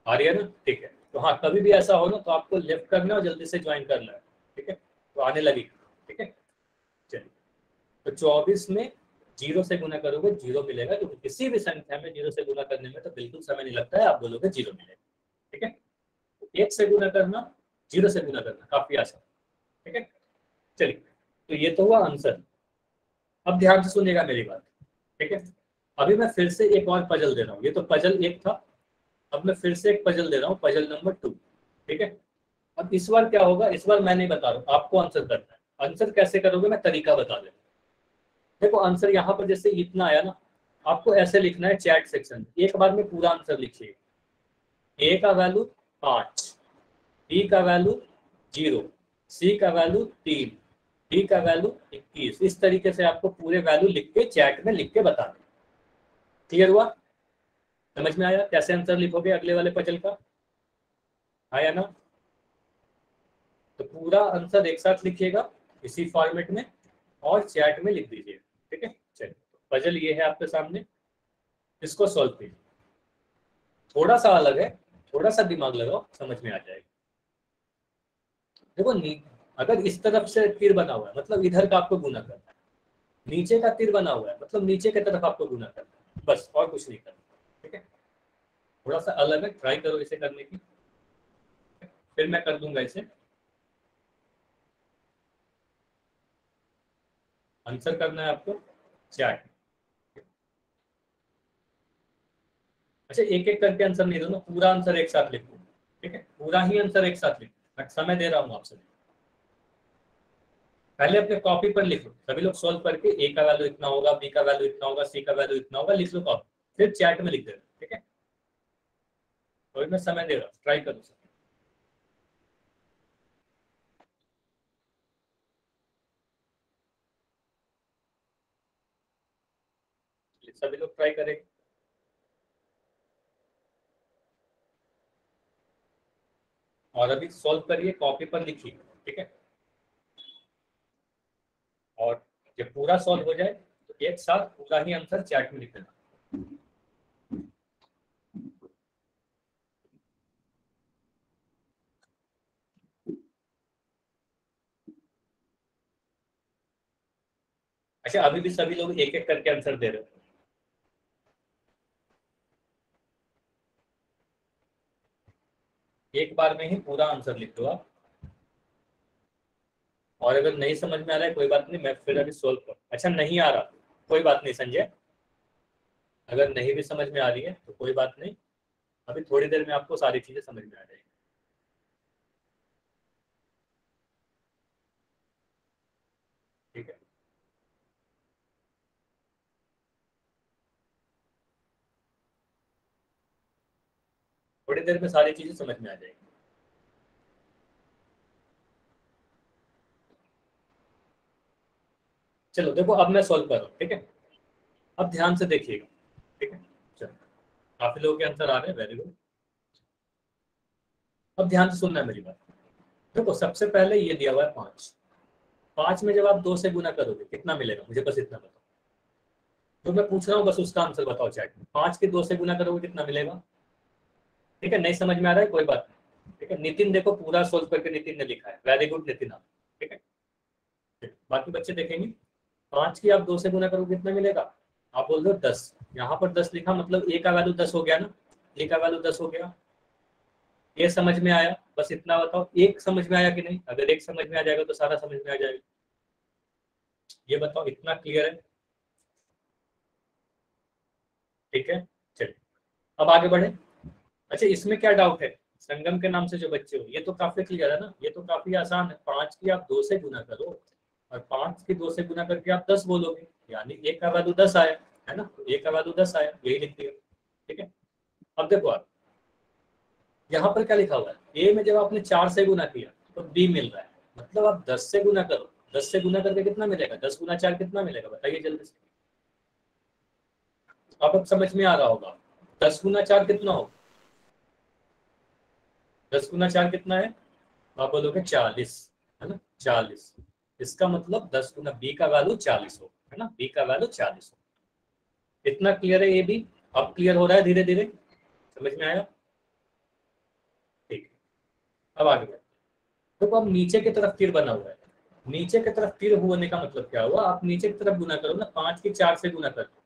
आ रही है ना, ठीक है। तो हाँ, कभी भी ऐसा हो ना तो आपको लेफ्ट करना और जल्दी से ज्वाइन करना है, ठीक है। तो आने लगी, ठीक है। चलिए, तो 24 में 0 से गुना करोगे 0 मिलेगा, क्योंकि किसी भी संख्या में 0 से गुना करने में तो बिल्कुल समय नहीं लगता है, आप बोलोगे 0 मिलेगा, ठीक है। 1 से गुना करना, 0 से गुना करना काफी आसान, ठीक है। चलिए, तो ये तो हुआ आंसर। अब ध्यान से सुनिएगा मेरी बात, ठीक है। अभी मैं फिर से एक और पजल दे रहा हूँ, ये तो पजल 1 था, अब मैं फिर से एक पजल दे रहा हूँ, पजल नंबर 2, ठीक है। अब इस बार क्या होगा, इस बार मैं नहीं बता रहा हूँ, आपको आंसर करना है। आंसर कैसे करोगे मैं तरीका बता दे। देखो आंसर यहाँ पर जैसे इतना आया ना, आपको ऐसे लिखना है चैट सेक्शन, एक बार में पूरा आंसर लिखिए। ए का वैल्यू 5, बी का वैल्यू 0, सी का वैल्यू 3, डी का वैल्यू 21। इस तरीके से आपको पूरे वैल्यू लिख के चैट में लिख के बताना। क्लियर हुआ, समझ में आया कैसे आंसर लिखोगे अगले वाले पजल का, आया ना। तो पूरा आंसर एक साथ लिखिएगा इसी फॉर्मेट में और चैट में लिख दीजिए, ठीक है। चलिए, पजल ये है आपके सामने, इसको सॉल्व कीजिए। थोड़ा सा अलग है, थोड़ा सा दिमाग लगाओ, समझ में आ जाएगा। देखो अगर इस तरफ से तीर बना हुआ है मतलब इधर का आपको गुना करना है, नीचे का तीर बना हुआ है मतलब नीचे की तरफ आपको गुना करना है, बस और कुछ नहीं करना, ठीक है। थोड़ा सा अलग है, ट्राई करो इसे करने की, फिर मैं कर दूंगा इसे। आंसर करना है आपको चैट। अच्छा, एक एक करके आंसर नहीं दो ना, पूरा आंसर एक साथ लिखो, ठीक है। पूरा ही आंसर एक साथ लिखो, मैं समय दे रहा हूँ आपसे। पहले अपने कॉपी पर लिखो, सभी लोग सॉल्व करके ए का वैल्यू इतना होगा, बी का वैल्यू इतना होगा, सी का वैल्यू इतना होगा, लिख लो कॉपी, फिर चैट में लिख देना, ठीक है। तो मैं समय दे रहा हूँ, ट्राई करो सभी लोग ट्राई करेंगे। और अभी सॉल्व करिए, कॉपी पर लिखिए, ठीक है। और जब पूरा सॉल्व हो जाए तो एक साथ पूरा ही आंसर चैट में लिख देना। अच्छा, अभी भी सभी लोग एक एक करके आंसर दे रहे हो, एक बार में ही पूरा आंसर लिख दो आप। और अगर नहीं समझ में आ रहा है कोई बात नहीं, मैं फिर अभी सोल्व कर, अच्छा नहीं आ रहा कोई बात नहीं संजय, अगर नहीं भी समझ में आ रही है तो कोई बात नहीं, अभी थोड़ी देर में आपको सारी चीजें समझ में आ जाएगी, ठीक है। थोड़ी देर में सारी चीजें समझ में आ जाएगी। चलो देखो, अब मैं सॉल्व कर रहा हूँ, ठीक है। अब ध्यान से देखिएगा, ठीक है। चलो, काफी लोगों के आंसर आ रहे हैं, वेरी गुड। अब ध्यान से सुनना है मेरी बात। देखो सबसे पहले ये दिया हुआ है 5, 5 में जब आप 2 से गुना करोगे कितना मिलेगा, मुझे बस इतना बताओ। तो मैं पूछ रहा हूँ बस उसका आंसर बताओ चैट में, 5 के 2 से गुना करोगे कितना मिलेगा, ठीक है। नहीं समझ में आ रहा है कोई बात नहीं, ठीक है। नितिन देखो पूरा सोल्व करके नितिन ने लिखा है, वेरी गुड नितिन आप, ठीक है। बाकी बच्चे देखेंगे, 5 की आप 2 से गुना करोगे कितना मिलेगा, आप बोल दो 10, यहाँ पर 10 लिखा मतलब ए का वैल्यू 10 हो गया ना, ए का वैल्यू 10 हो गया, ये समझ में आया। बस इतना बताओ, एक समझ में आया कि नहीं? अगर एक समझ में आ जाएगा तो सारा समझ में आ जाएगा। ये बताओ, इतना क्लियर है? ठीक है, चलिए अब आगे बढ़े। अच्छा, इसमें क्या डाउट है? संगम के नाम से जो बच्चे हो, ये तो काफी क्लियर है ना, ये तो काफी आसान है। 5 की आप 2 से गुना करो और 5 की 2 से गुना करके आप 10 बोलोगे, यानी एक का वैल्यू 10 आया, है ना? तो एक का वैल्यू 10 आया, यही लिख दिया। ठीक है, अब देखो आप यहाँ पर क्या लिखा हुआ है, ए में जब आपने 4 से गुना किया तो बी मिल रहा है, मतलब आप 10 से गुना करो। 10 से गुना करके कितना मिलेगा? 10 गुना 4 कितना मिलेगा? बताइए जल्दी से। अब समझ में आ रहा होगा, 10 गुना 4 कितना होगा? 10 गुना 4 कितना है? आप बोलोगे 40, है ना? 40, इसका मतलब 10 गुना बी का वैल्यू 40 हो, है ना? बी का वैल्यू 40 हो। इतना क्लियर है ये भी? अब क्लियर हो रहा है धीरे धीरे, समझ में आया? ठीक है, अब आगे बढ़ते। देखो अब नीचे की तरफ तीर बना हुआ है, नीचे की तरफ तीर होने का मतलब क्या हुआ? आप नीचे की तरफ गुना करो ना, 5 की 4 से गुना करके।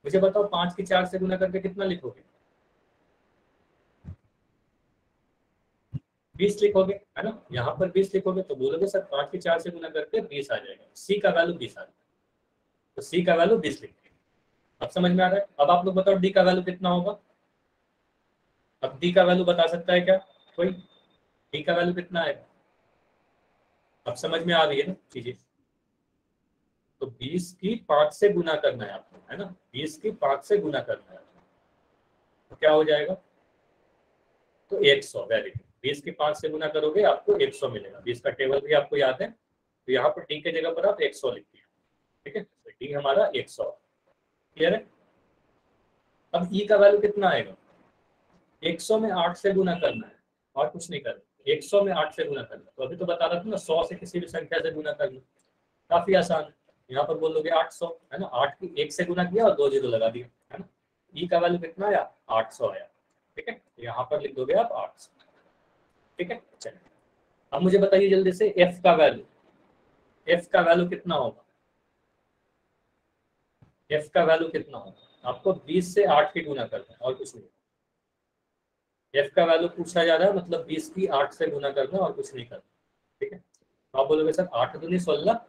मुझे बताओ 5 की 4 से गुना करके कितना लिखोगे? 20 लिखोगे, है ना? यहाँ पर 20 लिखोगे तो बोलोगे सर 5 की 4 से गुना करके 20 आ जाएगा, सी का वैल्यू 20 आ जाएगा, तो सी का वैल्यू 20 लिखते हैं। अब समझ में आ रहा है? अब आप लोग बताओ डी का वैल्यू कितना होगा? अब डी का वैल्यू बता सकता है क्या कोई? डी का वैल्यू कितना है? अब समझ में आ रही है ना चीजें? तो 20 की 5 से गुना करना है आपको, है ना? 20 की 5 से गुना करना है, तो क्या हो जाएगा? तो 100, वेरी गुड। 20 की 5 से गुना करोगे आपको 100 मिलेगा। 20 का टेबल भी आपको याद है, तो यहाँ पर डी के जगह पर आप 100 लिख दिया। ठीक है, तो डी हमारा 100, क्लियर है? अब ई का वैल्यू कितना आएगा? 100 में 8 से गुना करना है और कुछ नहीं करना। 100 में 8 से गुना करना, तो अभी तो बता रहा था ना, 100 से किसी भी संख्या से गुना करना, काफी आसान है। यहाँ पर बोलोगे 800, है ना? 8 की 1 से गुना किया और 2 जीरो लगा दिया, है ना? ई का वैल्यू कितना आया? 800 आया। ठीक है, यहाँ पर लिख दोगे आप 800। ठीक है, चलिए अब मुझे बताइए जल्दी से एफ का वैल्यू, एफ का वैल्यू कितना होगा? एफ का वैल्यू कितना होगा? आपको 20 से 8 की गुना करना है और कुछ नहीं। एफ का वैल्यू पूछा जा रहा है, मतलब 20 की 8 से गुना करना और कुछ नहीं करना। ठीक है, तो आप बोलोगे सर 8 दूनी 16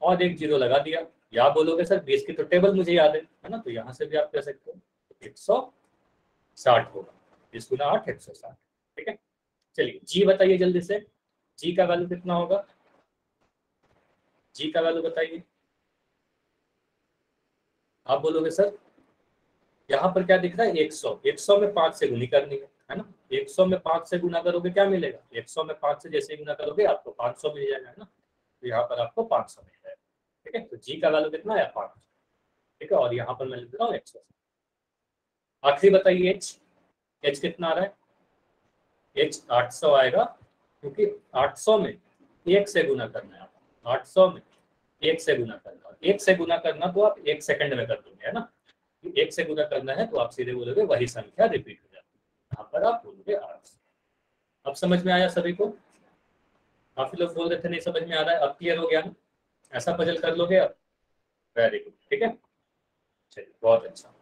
और एक जीरो लगा दिया, या बोलोगे सर 20 की तो टेबल मुझे याद है ना? तो यहाँ से भी आप कह सकते हो 160 होगा, 20 गुना 8 160। ठीक है, चलिए जी बताइए जल्दी से, जी का वैल्यू कितना होगा? जी का वैल्यू बताइए। आप बोलोगे सर यहाँ पर क्या दिख रहा है? 100, 100 में 5 से गुनी करनी है ना? 100 में 5 से गुना करोगे क्या मिलेगा? 100 में 5 से जैसे ही गुना करोगे आपको 500 मिल जाएगा, है ना? तो यहाँ पर आपको 500 मिल जाएगा। ठीक है, तो जी का वैल्यू कितना है? 500। ठीक है, और यहाँ पर मैं लिख रहा हूँ 100। आखिरी बताइए एच, एच कितना आ रहा है? एच 800 आएगा, क्योंकि 800 में 1 से गुना करना है। 800 में 1 से गुना करना, 1 से गुना करना तो आप 1 सेकंड में कर दोगे, है ना? 1 से गुना करना है तो आप सीधे बोलोगे वही संख्या रिपीट हो जाती है, यहाँ पर आप बोलोगे 800। अब समझ में आया सभी को? काफी लोग बोल रहे थे नहीं समझ में आ रहा है, अब क्लियर हो गया ना? ऐसा पजल कर लोगे अब? वेरी गुड, ठीक है, चलिए बहुत अच्छा।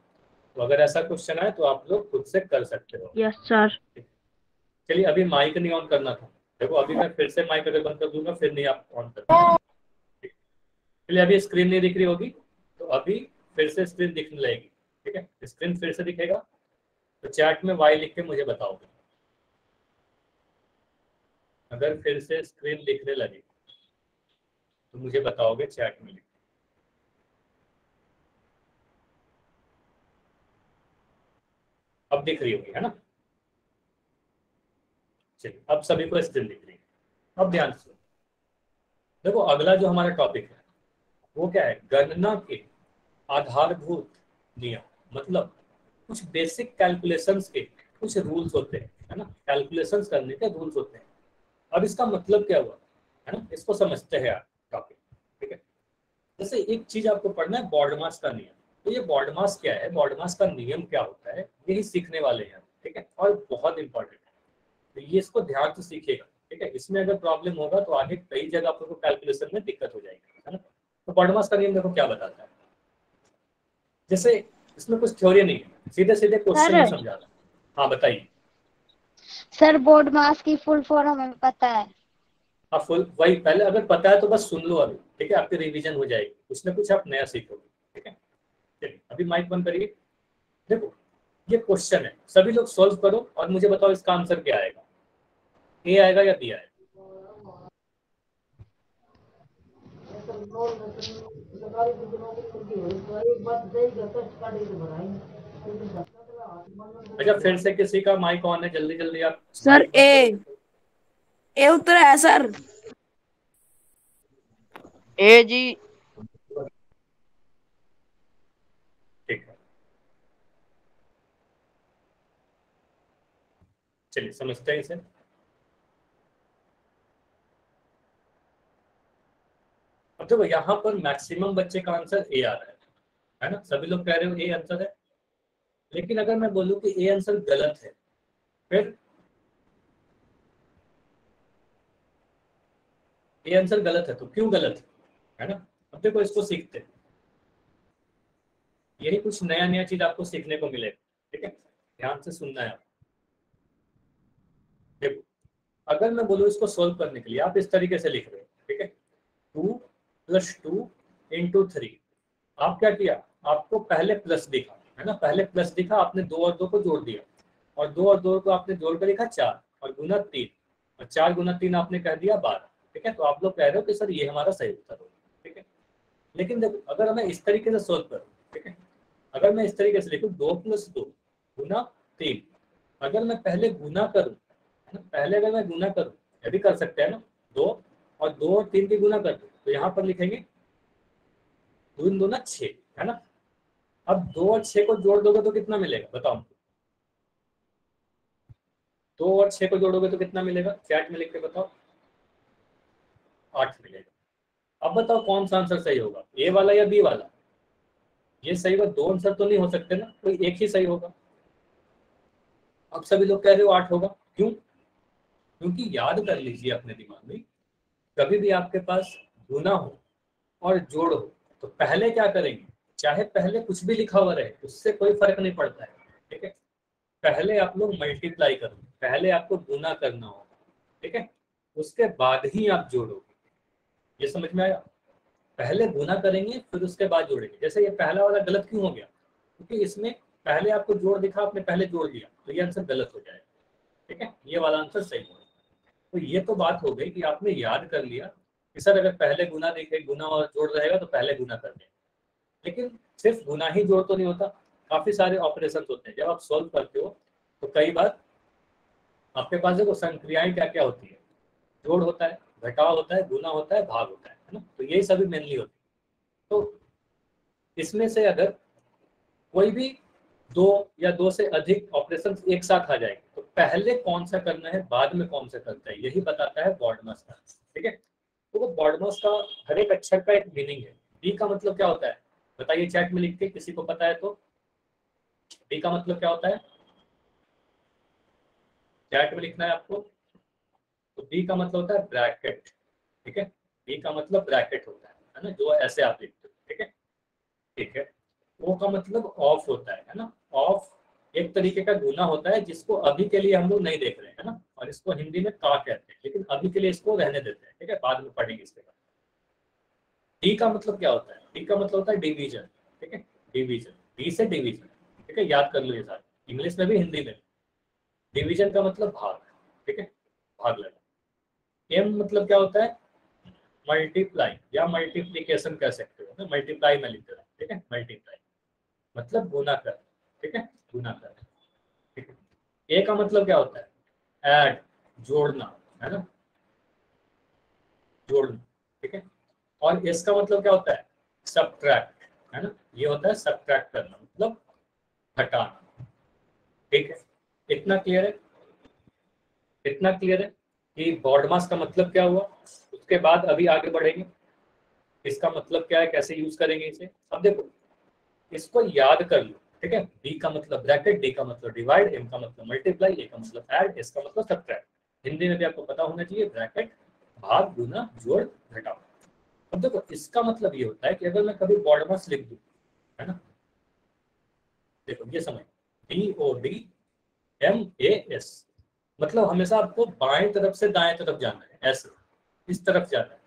तो अगर ऐसा क्वेश्चन है तो आप लोग खुद से कर सकते हो। Yes sir. चलिए अभी माइक नहीं ऑन करना था, देखो अभी मैं फिर से माइक अगर बंद कर दूंगा फिर नहीं आप ऑन कर। चलिए अभी स्क्रीन नहीं दिख रही होगी, तो अभी फिर से स्क्रीन दिखने लगेगी। ठीक है, स्क्रीन फिर से दिखेगा तो चैट में वाई लिख के मुझे बताओगे। अगर फिर से स्क्रीन दिखने लगे तो मुझे बताओगे चैट में लिख। अब दिख रही होगी, है ना? चलिए अब सभी को स्क्रीन दिख रही है। अब ध्यान से देखो, अगला जो हमारा टॉपिक है वो क्या है? गणना के आधारभूत नियम, मतलब कुछ बेसिक कैलकुलेशंस के कुछ रूल्स होते हैं, है ना? कैलकुलेशंस करने के रूल्स होते हैं। अब इसका मतलब क्या हुआ, है ना? इसको समझते हैं आप टॉपिक। ठीक है, जैसे एक चीज आपको पढ़ना है, बॉडमास का नियम। तो ये बॉडमास क्या है, बॉडमास का नियम क्या होता है, यही सीखने वाले हैं। ठीक है, और बहुत इंपॉर्टेंट है, तो ये इसको ध्यान से सीखिएगा। ठीक है, इसमें अगर प्रॉब्लम होगा तो आगे कई जगह आपको कैलकुलेशन में दिक्कत हो जाएगी, है ना? तो बॉडमास का नियम देखो क्या बताता है। जैसे इसमें कुछ थ्योरी नहीं है, सीधे सीधे क्वेश्चन में सर समझा रहा। हाँ बताइए। सर बोर्ड मास की फुल फॉर्म हमें पता है। हाँ फुल वही, पहले अगर पता है तो बस सुन लो अभी, ठीक है, आपकी रिवीजन हो जाएगी, कुछ ना कुछ आप नया सीखोगे, ठीक है। चलिए अभी माइक बंद करिए। देखो ये क्वेश्चन है, सभी लोग सॉल्व करो और मुझे बताओ इसका आंसर क्या आएगा, ए आएगा या बी आएगा? अच्छा फिर से किसी का माइक ऑन है, जल्दी जल्दी आप सर माइक बंद करो। ए उत्तर है सर। ए जी। ठीक है चलिए समझते हैं इसे। अब देखो यहाँ पर मैक्सिमम बच्चे का आंसर ए आ रहा है ना, सभी लोग कह रहे हो ए आंसर है, लेकिन अगर मैं बोलूँ कि ए आंसर गलत है, फिर ए आंसर गलत है तो क्यों गलत है ना। अब देखो इसको सीखते हैं, यही कुछ नया नया चीज आपको सीखने को मिलेगा, ठीक है, ध्यान से सुनना है। देखो अगर मैं बोलूँ इसको सोल्व करने के लिए, आप इस तरीके से लिख रहे हो, ठीक है, 2 + 2 × 3। आप क्या किया, आपको पहले प्लस दिखा है ना, पहले प्लस दिखा, आपने 2 और 2 को जोड़ दिया, और 2 और 2 को आपने जोड़ कर लिखा 4, और गुना 3, और 4 गुना 3 आपने कह दिया 12, ठीक है। तो आप लोग कह रहे हो कि सर ये हमारा सही उत्तर होगा, ठीक है। लेकिन देखो अगर मैं इस तरीके से सोल्व करूँ, ठीक है, अगर मैं इस तरीके से लिखूँ 2 + 2 गुना 3, अगर मैं पहले गुना करूँ, पहले अगर मैं गुना करूँ, ये भी कर सकते हैं ना, 2 और 2 और 3 की गुना कर दूँ, तो यहाँ पर लिखेंगे 2 × 2 = 6, है ना। अब 2 और 6 को जोड़ दोगे तो कितना मिलेगा बताओ, 2 और 6 को जोड़ोगे तो कितना मिलेगा, चैट में लिख के बताओ, 8 मिलेगा। अब बताओ कौन सा आंसर सही होगा, ए वाला या बी वाला? ये सही होगा, 2 आंसर तो नहीं हो सकते ना, कोई एक ही सही होगा। अब सभी लोग कह रहे हो 8 होगा, क्यों? क्योंकि याद कर लीजिए अपने दिमाग में, कभी भी आपके पास गुना हो और जोड़ हो तो पहले क्या करेंगे, चाहे पहले कुछ भी लिखा हुआ रहे उससे कोई फर्क नहीं पड़ता है, ठीक है, पहले आप लोग मल्टीप्लाई करो, पहले आपको गुना करना होगा, ठीक है, उसके बाद ही आप जोड़ोगे। ये समझ में आया? पहले गुना करेंगे फिर उसके बाद जोड़ेंगे। जैसे ये पहला वाला गलत क्यों हो गया, क्योंकि इसमें पहले आपको जोड़ दिखा, आपने पहले जोड़ दिया, तो ये आंसर गलत हो जाएगा, ठीक है, ये वाला आंसर सही होगा। तो ये तो बात हो गई कि आपने याद कर लिया कि सर अगर पहले गुना देखे, गुना और जोड़ रहेगा तो पहले गुना कर दें। लेकिन सिर्फ गुना ही जोड़ तो नहीं होता, काफी सारे ऑपरेशन होते हैं। जब आप सॉल्व करते हो तो कई बार आपके पास देखो संक्रियाएं क्या क्या होती है, जोड़ होता है, घटाव होता है, गुना होता है, भाग होता है ना, तो यही सभी मेनली होती है। तो इसमें से अगर कोई भी 2 या 2 से अधिक ऑपरेशन एक साथ आ जाएंगे तो पहले कौन सा करना है, बाद में कौन सा करता है, यही बताता है बॉडमास का, ठीक है। तो वो बॉडमास का हर एक अक्षर का एक मीनिंग है। बी का मतलब क्या होता है बताइए चैट में लिख के, किसी को पता है तो। बी का मतलब क्या होता है, चैट में लिखना है आपको। तो बी का मतलब होता है ब्रैकेट, ठीक है, बी का मतलब ब्रैकेट होता है ना, जो ऐसे आप लिखते हो, ठीक है, ठीक है। ओ का मतलब ऑफ होता है ना, ऑफ एक तरीके का गुना होता है जिसको अभी के लिए हम लोग नहीं देख रहे हैं, है ना, और इसको हिंदी में का कहते हैं, लेकिन अभी के लिए इसको रहने देते हैं, ठीक है, बाद में पढ़ेंगे इसके बाद। डी का मतलब क्या होता है, डी का मतलब होता है डिवीजन, ठीक है, डिवीजन, डी से डिवीजन, ठीक है, याद कर लो ये सारे, इंग्लिश में भी हिंदी में। डिवीजन का मतलब भाग, ठीक है, भाग लेना। एम मतलब क्या होता है, मल्टीप्लाई या मल्टीप्लीकेशन कह सकते हो ना, मल्टीप्लाई में लिख रहा, ठीक है, मल्टीप्लाई मतलब गुना कर, ठीक है, गुना कर, ठीक है। ए का मतलब क्या होता है, ऐड, जोड़ना, है ना, जोड़ना, ठीक है। और इसका मतलब क्या होता है, सबट्रैक्ट, है ना, ये होता है सबट्रैक्ट करना, मतलब घटाना, ठीक है। इतना क्लियर है, इतना क्लियर है कि बॉडमास का मतलब क्या हुआ। उसके बाद अभी आगे बढ़ेंगे, इसका मतलब क्या है, कैसे यूज करेंगे इसे। अब देखो इसको याद कर लो, ठीक है, बी का मतलब ब्रैकेट, डी का मतलब डिवाइड, एम का मतलब मल्टीप्लाई, ए का मतलब ऐड, एस का मतलब सबट्रैक्ट। हिंदी में भी आपको पता होना चाहिए, ब्रैकेट, भाग, गुना, जोड़, घटाव। अब देखो इसका मतलब ये होता है कि अगर मैं कभी बॉडमास लिख दूं, है ना, देखो ये समझ, BODMAS मतलब हमेशा आपको बाएं तरफ से दाएं तरफ जाना है, ऐसे इस तरफ जाना है।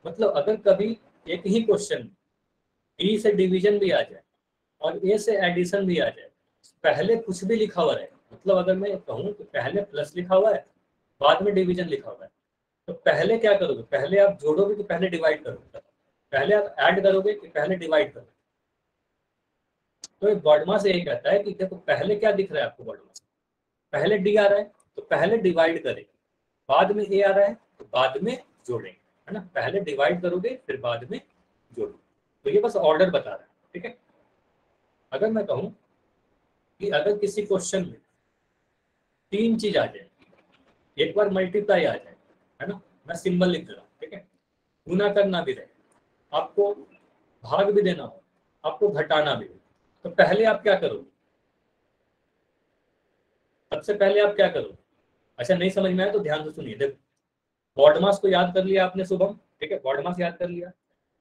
मतलब अगर कभी एक ही क्वेश्चन बी से डिवीजन भी आ जाए और ए से एडिशन भी आ जाए, पहले कुछ भी लिखा हुआ है, मतलब अगर मैं कहूँ कि पहले प्लस लिखा हुआ है बाद में डिवीजन लिखा हुआ है, तो पहले क्या करोगे, पहले आप जोड़ोगे कि पहले डिवाइड करोगे, पहले आप ऐड करोगे कि पहले डिवाइड करोगे। तो बॉडमास यही कहता है कि देखो पहले क्या दिख रहा है आपको, बॉडमास पहले डी आ रहा है तो पहले डिवाइड करेंगे, बाद में ए आ रहा है तो बाद में जोड़ेंगे, है ना। पहले डिवाइड करोगे फिर बाद में जोड़ोगे। तो ये बस ऑर्डर बता रहा है, ठीक है। अगर मैं कहूँ कि अगर किसी क्वेश्चन में 3 चीज आ जाए, एक बार मल्टीप्लाई आ जाए, है ना, मैं सिंबल लिख दे रहा हूँ, ठीक है, गुना करना भी रहे, आपको भाग भी देना हो, आपको घटाना भी हो, तो पहले आप क्या करोगे, सबसे पहले आप क्या करोगे। अच्छा नहीं समझ में आया तो ध्यान से सुनिए। देखो बॉडमास को याद कर लिया आपने शुभम, ठीक है, बॉडमास याद कर लिया।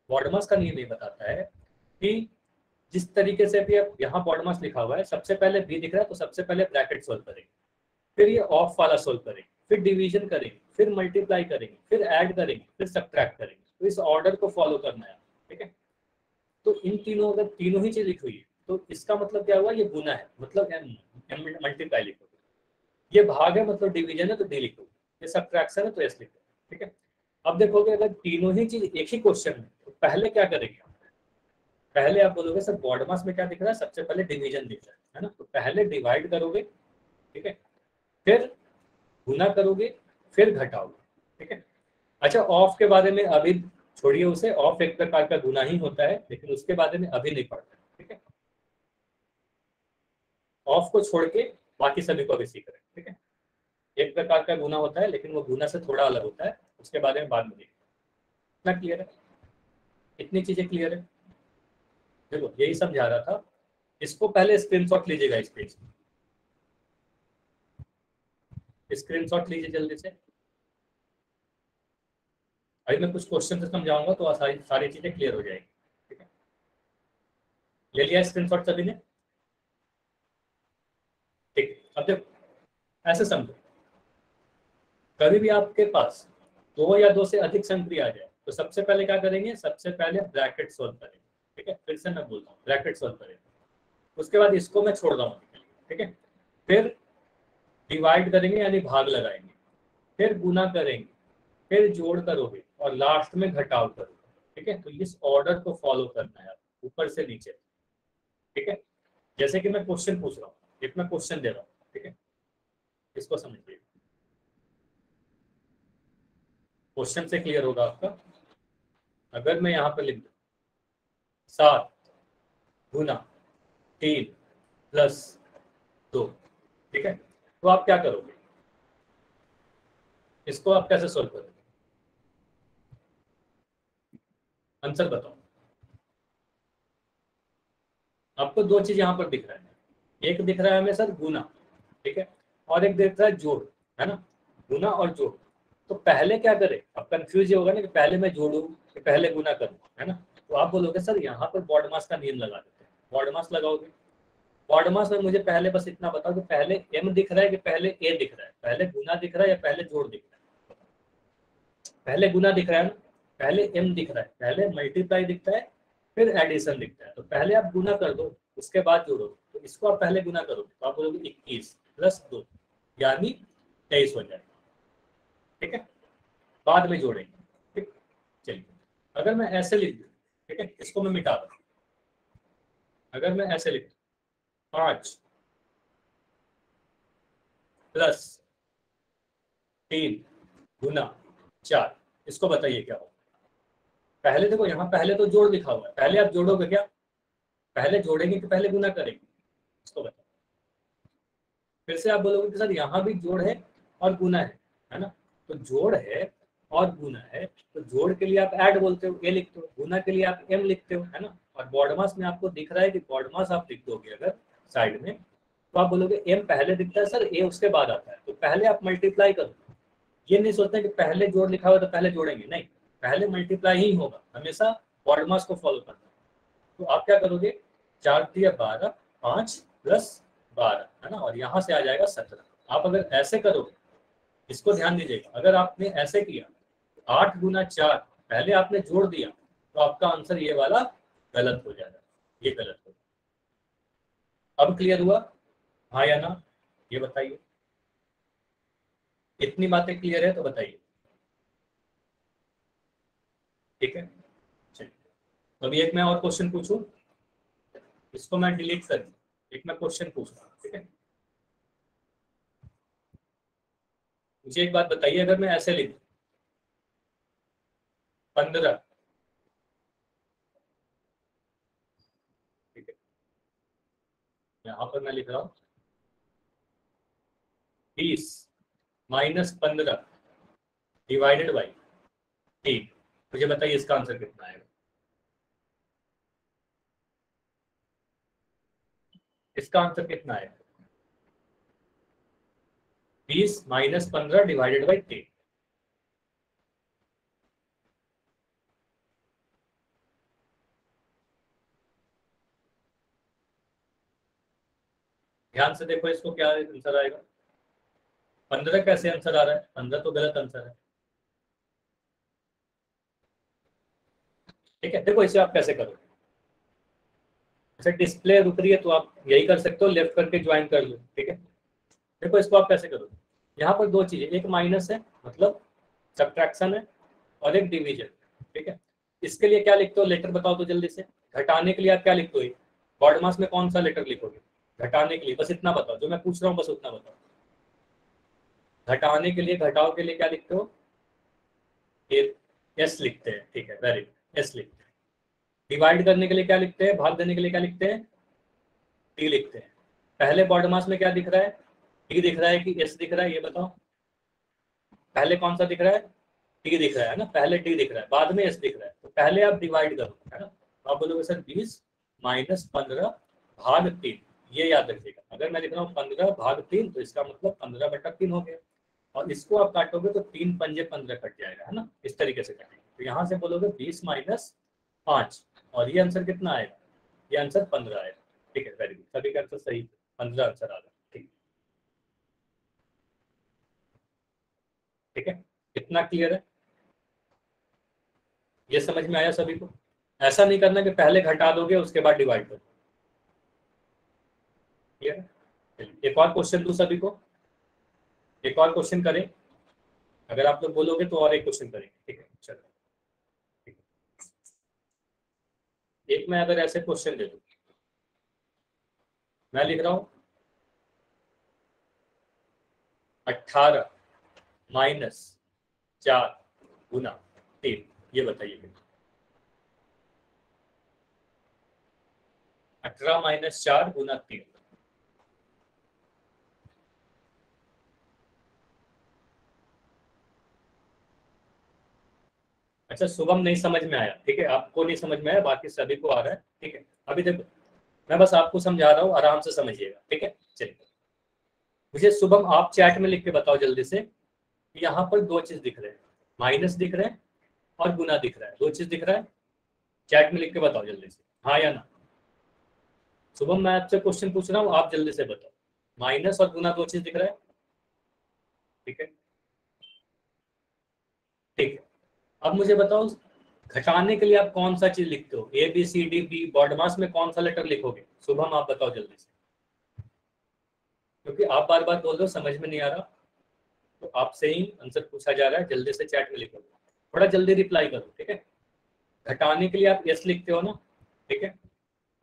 बॉडमास का नियम ये बताता है कि जिस तरीके से भी अब यहाँ बॉडमास लिखा हुआ है, सबसे पहले बी दिख रहा है तो सबसे पहले ब्रैकेट सोल्व करेंगे, फिर ये ऑफ वाला सोल्व करेंगे, फिर डिवीजन करेंगे, फिर मल्टीप्लाई करेंगे, फिर ऐड करेंगे, फिर सब्ट्रैक्ट करेंगे। तो इस ऑर्डर को फॉलो करना है, ठीक है। तो इन तीनों, अगर तीनों ही चीज लिखी हुई है तो इसका मतलब क्या हुआ, ये गुना है मतलब मल्टीप्लाई लिखोगे, ये भाग है मतलब डिवीजन है तो डी लिखोगे, ये सब्ट्रैक्शन है तो एस लिखोगे, ठीक है। अब देखोगे अगर तीनों ही चीज एक ही क्वेश्चन में, तो पहले क्या करेंगे, पहले आप बोलोगे सर बॉडमास में क्या दिख रहा है, सबसे पहले डिवीजन दिख रहा है ना, तो पहले डिवाइड करोगे, ठीक है, फिर गुना करोगे, फिर घटाओगे, ठीक है। अच्छा ऑफ के बारे में अभी छोड़िए उसे, ऑफ एक प्रकार का गुना ही होता है, लेकिन उसके बारे में अभी नहीं पढ़ते, ठीक है। ऑफ को छोड़ के बाकी सभी को अभी सीख रहे हैं, ठीक है। एक प्रकार का गुना होता है लेकिन वो गुना से थोड़ा अलग होता है, उसके बारे में बाद में देखेंगे। इतना क्लियर है, इतनी चीजें क्लियर है। देखो यही समझा रहा था, इसको पहले स्क्रीनशॉट लीजिएगा, इस पेज स्क्रीनशॉट लीजिए जल्दी से। अभी मैं कुछ क्वेश्चन से समझाऊंगा तो सारी चीजें क्लियर हो जाएगी, ठीक है। ले लिया स्क्रीनशॉट सभी ने, ठीक। अब देखो ऐसे समझो, कभी भी आपके पास 2 या 2 से अधिक संख्या आ जाए तो सबसे पहले क्या करेंगे, सबसे पहले ब्रैकेट सोल्व करेंगे, ठीक है। फिर से मैं बोलता हूँ ब्रैकेट सोल्व करेंगे, उसके बाद इसको मैं छोड़ दूंगा, ठीक है। फिर डिवाइड करेंगे यानी भाग लगाएंगे, फिर गुना करेंगे, फिर जोड़ करोगे और लास्ट में घटाव करोगे, ठीक है। तो इस ऑर्डर को फॉलो करना है आपको ऊपर से नीचे, ठीक है। जैसे कि मैं क्वेश्चन पूछ रहा हूँ, एक मैं क्वेश्चन दे रहा हूँ, ठीक है, इसको समझिए, क्वेश्चन से क्लियर होगा आपका। अगर मैं यहाँ पर लिख दूँ 7 गुना 3 प्लस 2, ठीक है, तो आप क्या करोगे, इसको आप कैसे सोल्व करोगे, आंसर बताओ। आपको 2 चीज यहाँ पर दिख रहा है, एक दिख रहा है हमें सर गुना, ठीक है, और एक दिख रहा है जोड़, है ना, गुना और जोड़। तो पहले क्या करें, अब कंफ्यूज होगा ना कि पहले मैं जोड़ू कि पहले गुना करूँ, है ना। तो आप बोलोगे सर यहाँ पर बॉडमास का नियम लगा देते हैं, बॉडमास लगाओगे। बॉडमास में मुझे पहले बस इतना बताओ कि पहले एम दिख रहा है कि पहले ए दिख रहा है, पहले गुना दिख रहा है या पहले जोड़ दिख रहा है। पहले गुना दिख रहा है ना, पहले एम दिख रहा है, पहले मल्टीप्लाई दिखता है, फिर एडिशन दिखता है। तो पहले आप गुना कर दो उसके बाद जोड़ो, तो इसको आप पहले गुना करोगे तो आप बोलोगे 21 प्लस 2 यानी 23 हो जाएगा, ठीक है, बाद में जोड़ेंगे, ठीक। चलिए अगर मैं ऐसे लिख दूँ, ठीक है, इसको मैं मिटा दूँ, अगर मैं ऐसे लिख दूँ 5 प्लस 3 गुना 4, इसको बताइए क्या होगा। पहले देखो यहाँ पहले तो जोड़ लिखा हुआ है, पहले आप जोड़ोगे क्या, पहले जोड़ेंगे कि पहले गुना करेंगे, इसको बताओ। फिर से आप बोलोगे कि सर यहाँ भी जोड़ है और गुना है ना। तो जोड़ है और गुना है, तो जोड़ के लिए आप ऐड बोलते हो, ए लिखते हो, गुना के लिए आप एम लिखते हो, है ना। और बॉडमास में आपको दिख रहा है कि बॉडमास आप लिख दोगे अगर साइड में, तो आप बोलोगे एम पहले दिखता है सर, ए उसके बाद आता है, तो पहले आप मल्टीप्लाई करो। ये नहीं सोचते कि पहले जोड़ लिखा हुआ तो पहले जोड़ेंगे, नहीं, पहले मल्टीप्लाई ही होगा, हमेशा बॉडमास को फॉलो करना। तो आप क्या करोगे, 4 दिया 12, 5 प्लस 12, है ना, और यहाँ से आ जाएगा 17। आप अगर ऐसे करोगे इसको ध्यान दीजिएगा, अगर आपने ऐसे किया 8 गुना 4 पहले आपने जोड़ दिया तो आपका आंसर ये वाला गलत हो जाएगा, ये गलत हो जाएगा। अब क्लियर हुआ, हाँ या ना, ये बताइए। इतनी बातें क्लियर है तो बताइए, ठीक है। चलिए, तो अभी एक मैं और क्वेश्चन पूछूं, इसको मैं डिलीट कर दूं, एक मैं क्वेश्चन पूछ रहा हूँ, ठीक है। मुझे एक बात बताइए, अगर मैं ऐसे लिखूं 15, ठीक है, यहाँ पर मैं लिख रहा हूँ 20 माइनस 15 डिवाइडेड बाई 3, मुझे बताइए इसका आंसर कितना आएगा। इसका आंसर कितना आएगा? 20 माइनस 15 डिवाइडेड बाई 3। ध्यान से देखो इसको, क्या आंसर आएगा। 15 कैसे आंसर आ रहा है? 15 तो गलत आंसर है, ठीक है। देखो इसे आप कैसे करोगे, अच्छा डिस्प्ले रुक रही है तो आप यही कर सकते हो, लेफ्ट करके ज्वाइन कर लो, ठीक है। देखो इसको आप कैसे करोगे, यहाँ पर दो चीजें, एक माइनस है मतलब सब्ट्रैक्शन है, और एक डिवीजन, ठीक है। इसके लिए क्या लिखते हो लेटर बताओ तो जल्दी से। घटाने के लिए आप क्या लिखते हो, बॉड मास में कौन सा लेटर लिखोगे घटाने के लिए? बस इतना बताओ, जो मैं पूछ रहा हूँ बस उतना बताओ। घटाने के लिए, घटाओ के लिए क्या लिखते हो? एस लिखते हैं, ठीक है, वेरी गुड, एस लिखते हैं। डिवाइड करने के लिए क्या लिखते हैं? भाग देने के लिए क्या लिखते हैं? टी लिखते हैं। पहले बॉड मास में क्या दिख रहा है? टी दिख रहा है कि एस दिख रहा है, ये बताओ। पहले कौन सा दिख रहा है? टी दिख रहा है ना, पहले टी दिख रहा है, बाद में एस दिख रहा है, तो पहले आप डिवाइड करो, है ना। तो आप बोलोगे सर 20 माइनस 15 भाग 3, ये याद रखिएगा। अगर मैं लिख रहा हूँ 15 भाग 3 तो इसका मतलब 15/3 हो गया, और इसको आप काटोगे तो 3 पंजे 15 कट जाएगा, है ना, इस तरीके से काटेंगे। तो यहाँ से बोलोगे 20 माइनस 5, और ये आंसर कितना आएगा? ये आंसर 15 आएगा, ठीक है, वेरी गुड, सभी का आंसर सही, 15 आंसर आ गया, ठीक, ठीक है। कितना क्लियर है, ये समझ में आया सभी को? ऐसा नहीं करना कि पहले घटा दोगे उसके बाद डिवाइड करो, क्लियर है। एक और क्वेश्चन दूं सभी को, एक और क्वेश्चन करें, अगर आप लोग बोलोगे तो और एक क्वेश्चन करेंगे, ठीक है। चलो, ठीक है। एक मैं अगर ऐसे क्वेश्चन दे दूं, मैं लिख रहा हूं 18 माइनस 4 गुना 3, ये बताइए। 18 माइनस 4 गुना 3, अच्छा शुभम नहीं समझ में आया, ठीक है, आपको नहीं समझ में आया, बाकी सभी को आ रहा है, ठीक है। अभी देखो मैं बस आपको समझा रहा हूँ, आराम से समझिएगा, ठीक है। चलिए, मुझे शुभम आप चैट में लिख के बताओ जल्दी से, यहाँ पर दो चीज दिख रहे हैं, माइनस दिख रहे हैं और गुना दिख रहा है, दो चीज दिख रहा है, चैट में लिख के बताओ जल्दी से, हाँ या ना। शुभम मैं आपसे क्वेश्चन पूछ रहा हूँ, आप जल्दी से बताओ, माइनस और गुना दो चीज दिख रहा है, ठीक है, ठीक है। अब मुझे बताओ घटाने के लिए आप कौन सा चीज लिखते हो, A B C D B, BODMAS में कौन सा लेटर लिखोगे? शुभम आप बताओ जल्दी से, क्योंकि आप बार बार बोल रहे हो समझ में नहीं आ रहा, तो आपसे ही आंसर पूछा जा रहा है, जल्दी से चैट में लिखो, थोड़ा जल्दी रिप्लाई करो, ठीक है। घटाने के लिए आप एस लिखते हो ना, ठीक है,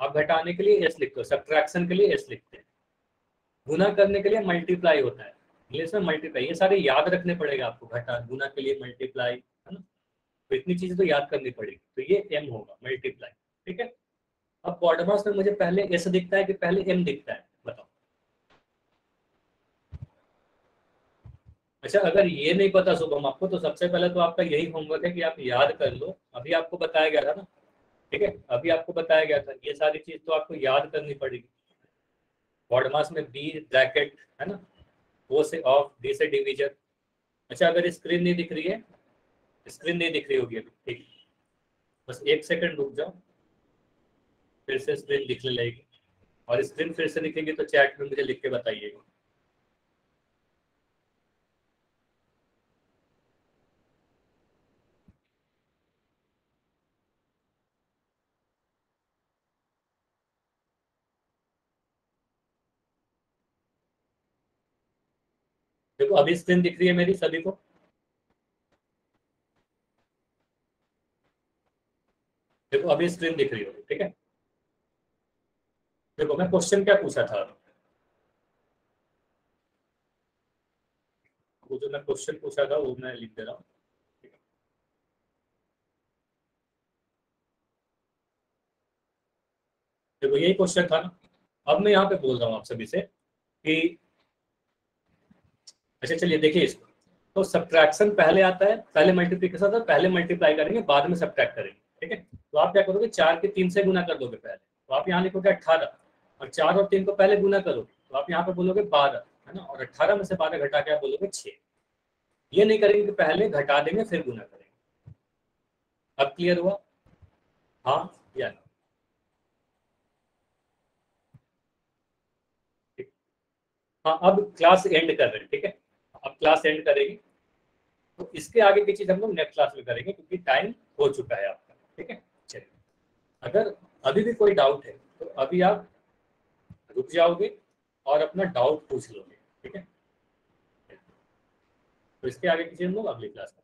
आप घटाने के लिए एस लिखते हो, सब्ट्रैक्शन के लिए एस लिखते हैं, गुना करने के लिए मल्टीप्लाई होता है, इंग्लिश में मल्टीप्लाई, ये सारे याद रखने पड़ेगा आपको, घटा गुना के लिए मल्टीप्लाई, है ना, तो इतनी चीजें तो याद करनी पड़ेगी, तो ये एम होगा मल्टीप्लाई, ठीक है। अब बॉडमास में मुझे पहले एस दिखता है कि पहले एम दिखता है, बताओ। अच्छा अगर ये नहीं पता शुभम आपको, तो सबसे पहले तो आपका यही होमवर्क है कि आप याद कर लो, अभी आपको बताया गया था ना, ठीक है, अभी आपको बताया गया था, ये सारी चीज तो आपको याद करनी पड़ेगी। बॉडमास में बी ब्रैकेट, है ना, ओ से ऑफ, डी से डिवीजन। अच्छा अगर स्क्रीन नहीं दिख रही है, स्क्रीन नहीं दिख रही होगी अभी, ठीक, बस एक सेकंड रुक जाओ, फिर से स्क्रीन दिखने लगेगी, और स्क्रीन फिर से दिखेगी तो चैट में मुझे लिख के बताइएगा। देखो अभी स्क्रीन दिख रही है मेरी सभी को? देखो अभी स्क्रीन दिख रही होगी, ठीक है। देखो मैं क्वेश्चन क्या पूछा था, वो जो मैं क्वेश्चन पूछा था वो मैं लिख दे रहा हूँ। देखो यही क्वेश्चन था ना। अब मैं यहाँ पे बोल रहा हूँ आप सभी से कि अच्छा चलिए देखिए इसको। तो सब्ट्रैक्शन पहले आता है, पहले मल्टीप्लिकेशन आता है, पहले मल्टीप्लाई करेंगे बाद में सब्ट्रैक्ट करेंगे, ठीक है। तो आप क्या करोगे, 4 के 3 से गुना कर दोगे पहले, तो आप यहाँ लिखोगे 18, और 4 और 3 को पहले गुना करोगे तो आप यहाँ पे बोलोगे 12, है ना, और 18 में से 12 घटा के आप बोलोगे 6। ये नहीं करेंगे कि पहले घटा देंगे फिर गुना करेंगे। अब क्लियर हुआ? हाँ या ना? ठीक। हाँ अब क्लास एंड कर रहे हैं, ठीक है। अब क्लास एंड करेगी तो इसके आगे की चीज हम लोग नेक्स्ट क्लास में करेंगे क्योंकि टाइम हो चुका है आपका, ठीक है। चलिए, अगर अभी भी कोई डाउट है तो अभी आप रुक जाओगे और अपना डाउट पूछ लोगे, ठीक है। तो इसके आगे की चीज हम लोग अगली क्लास में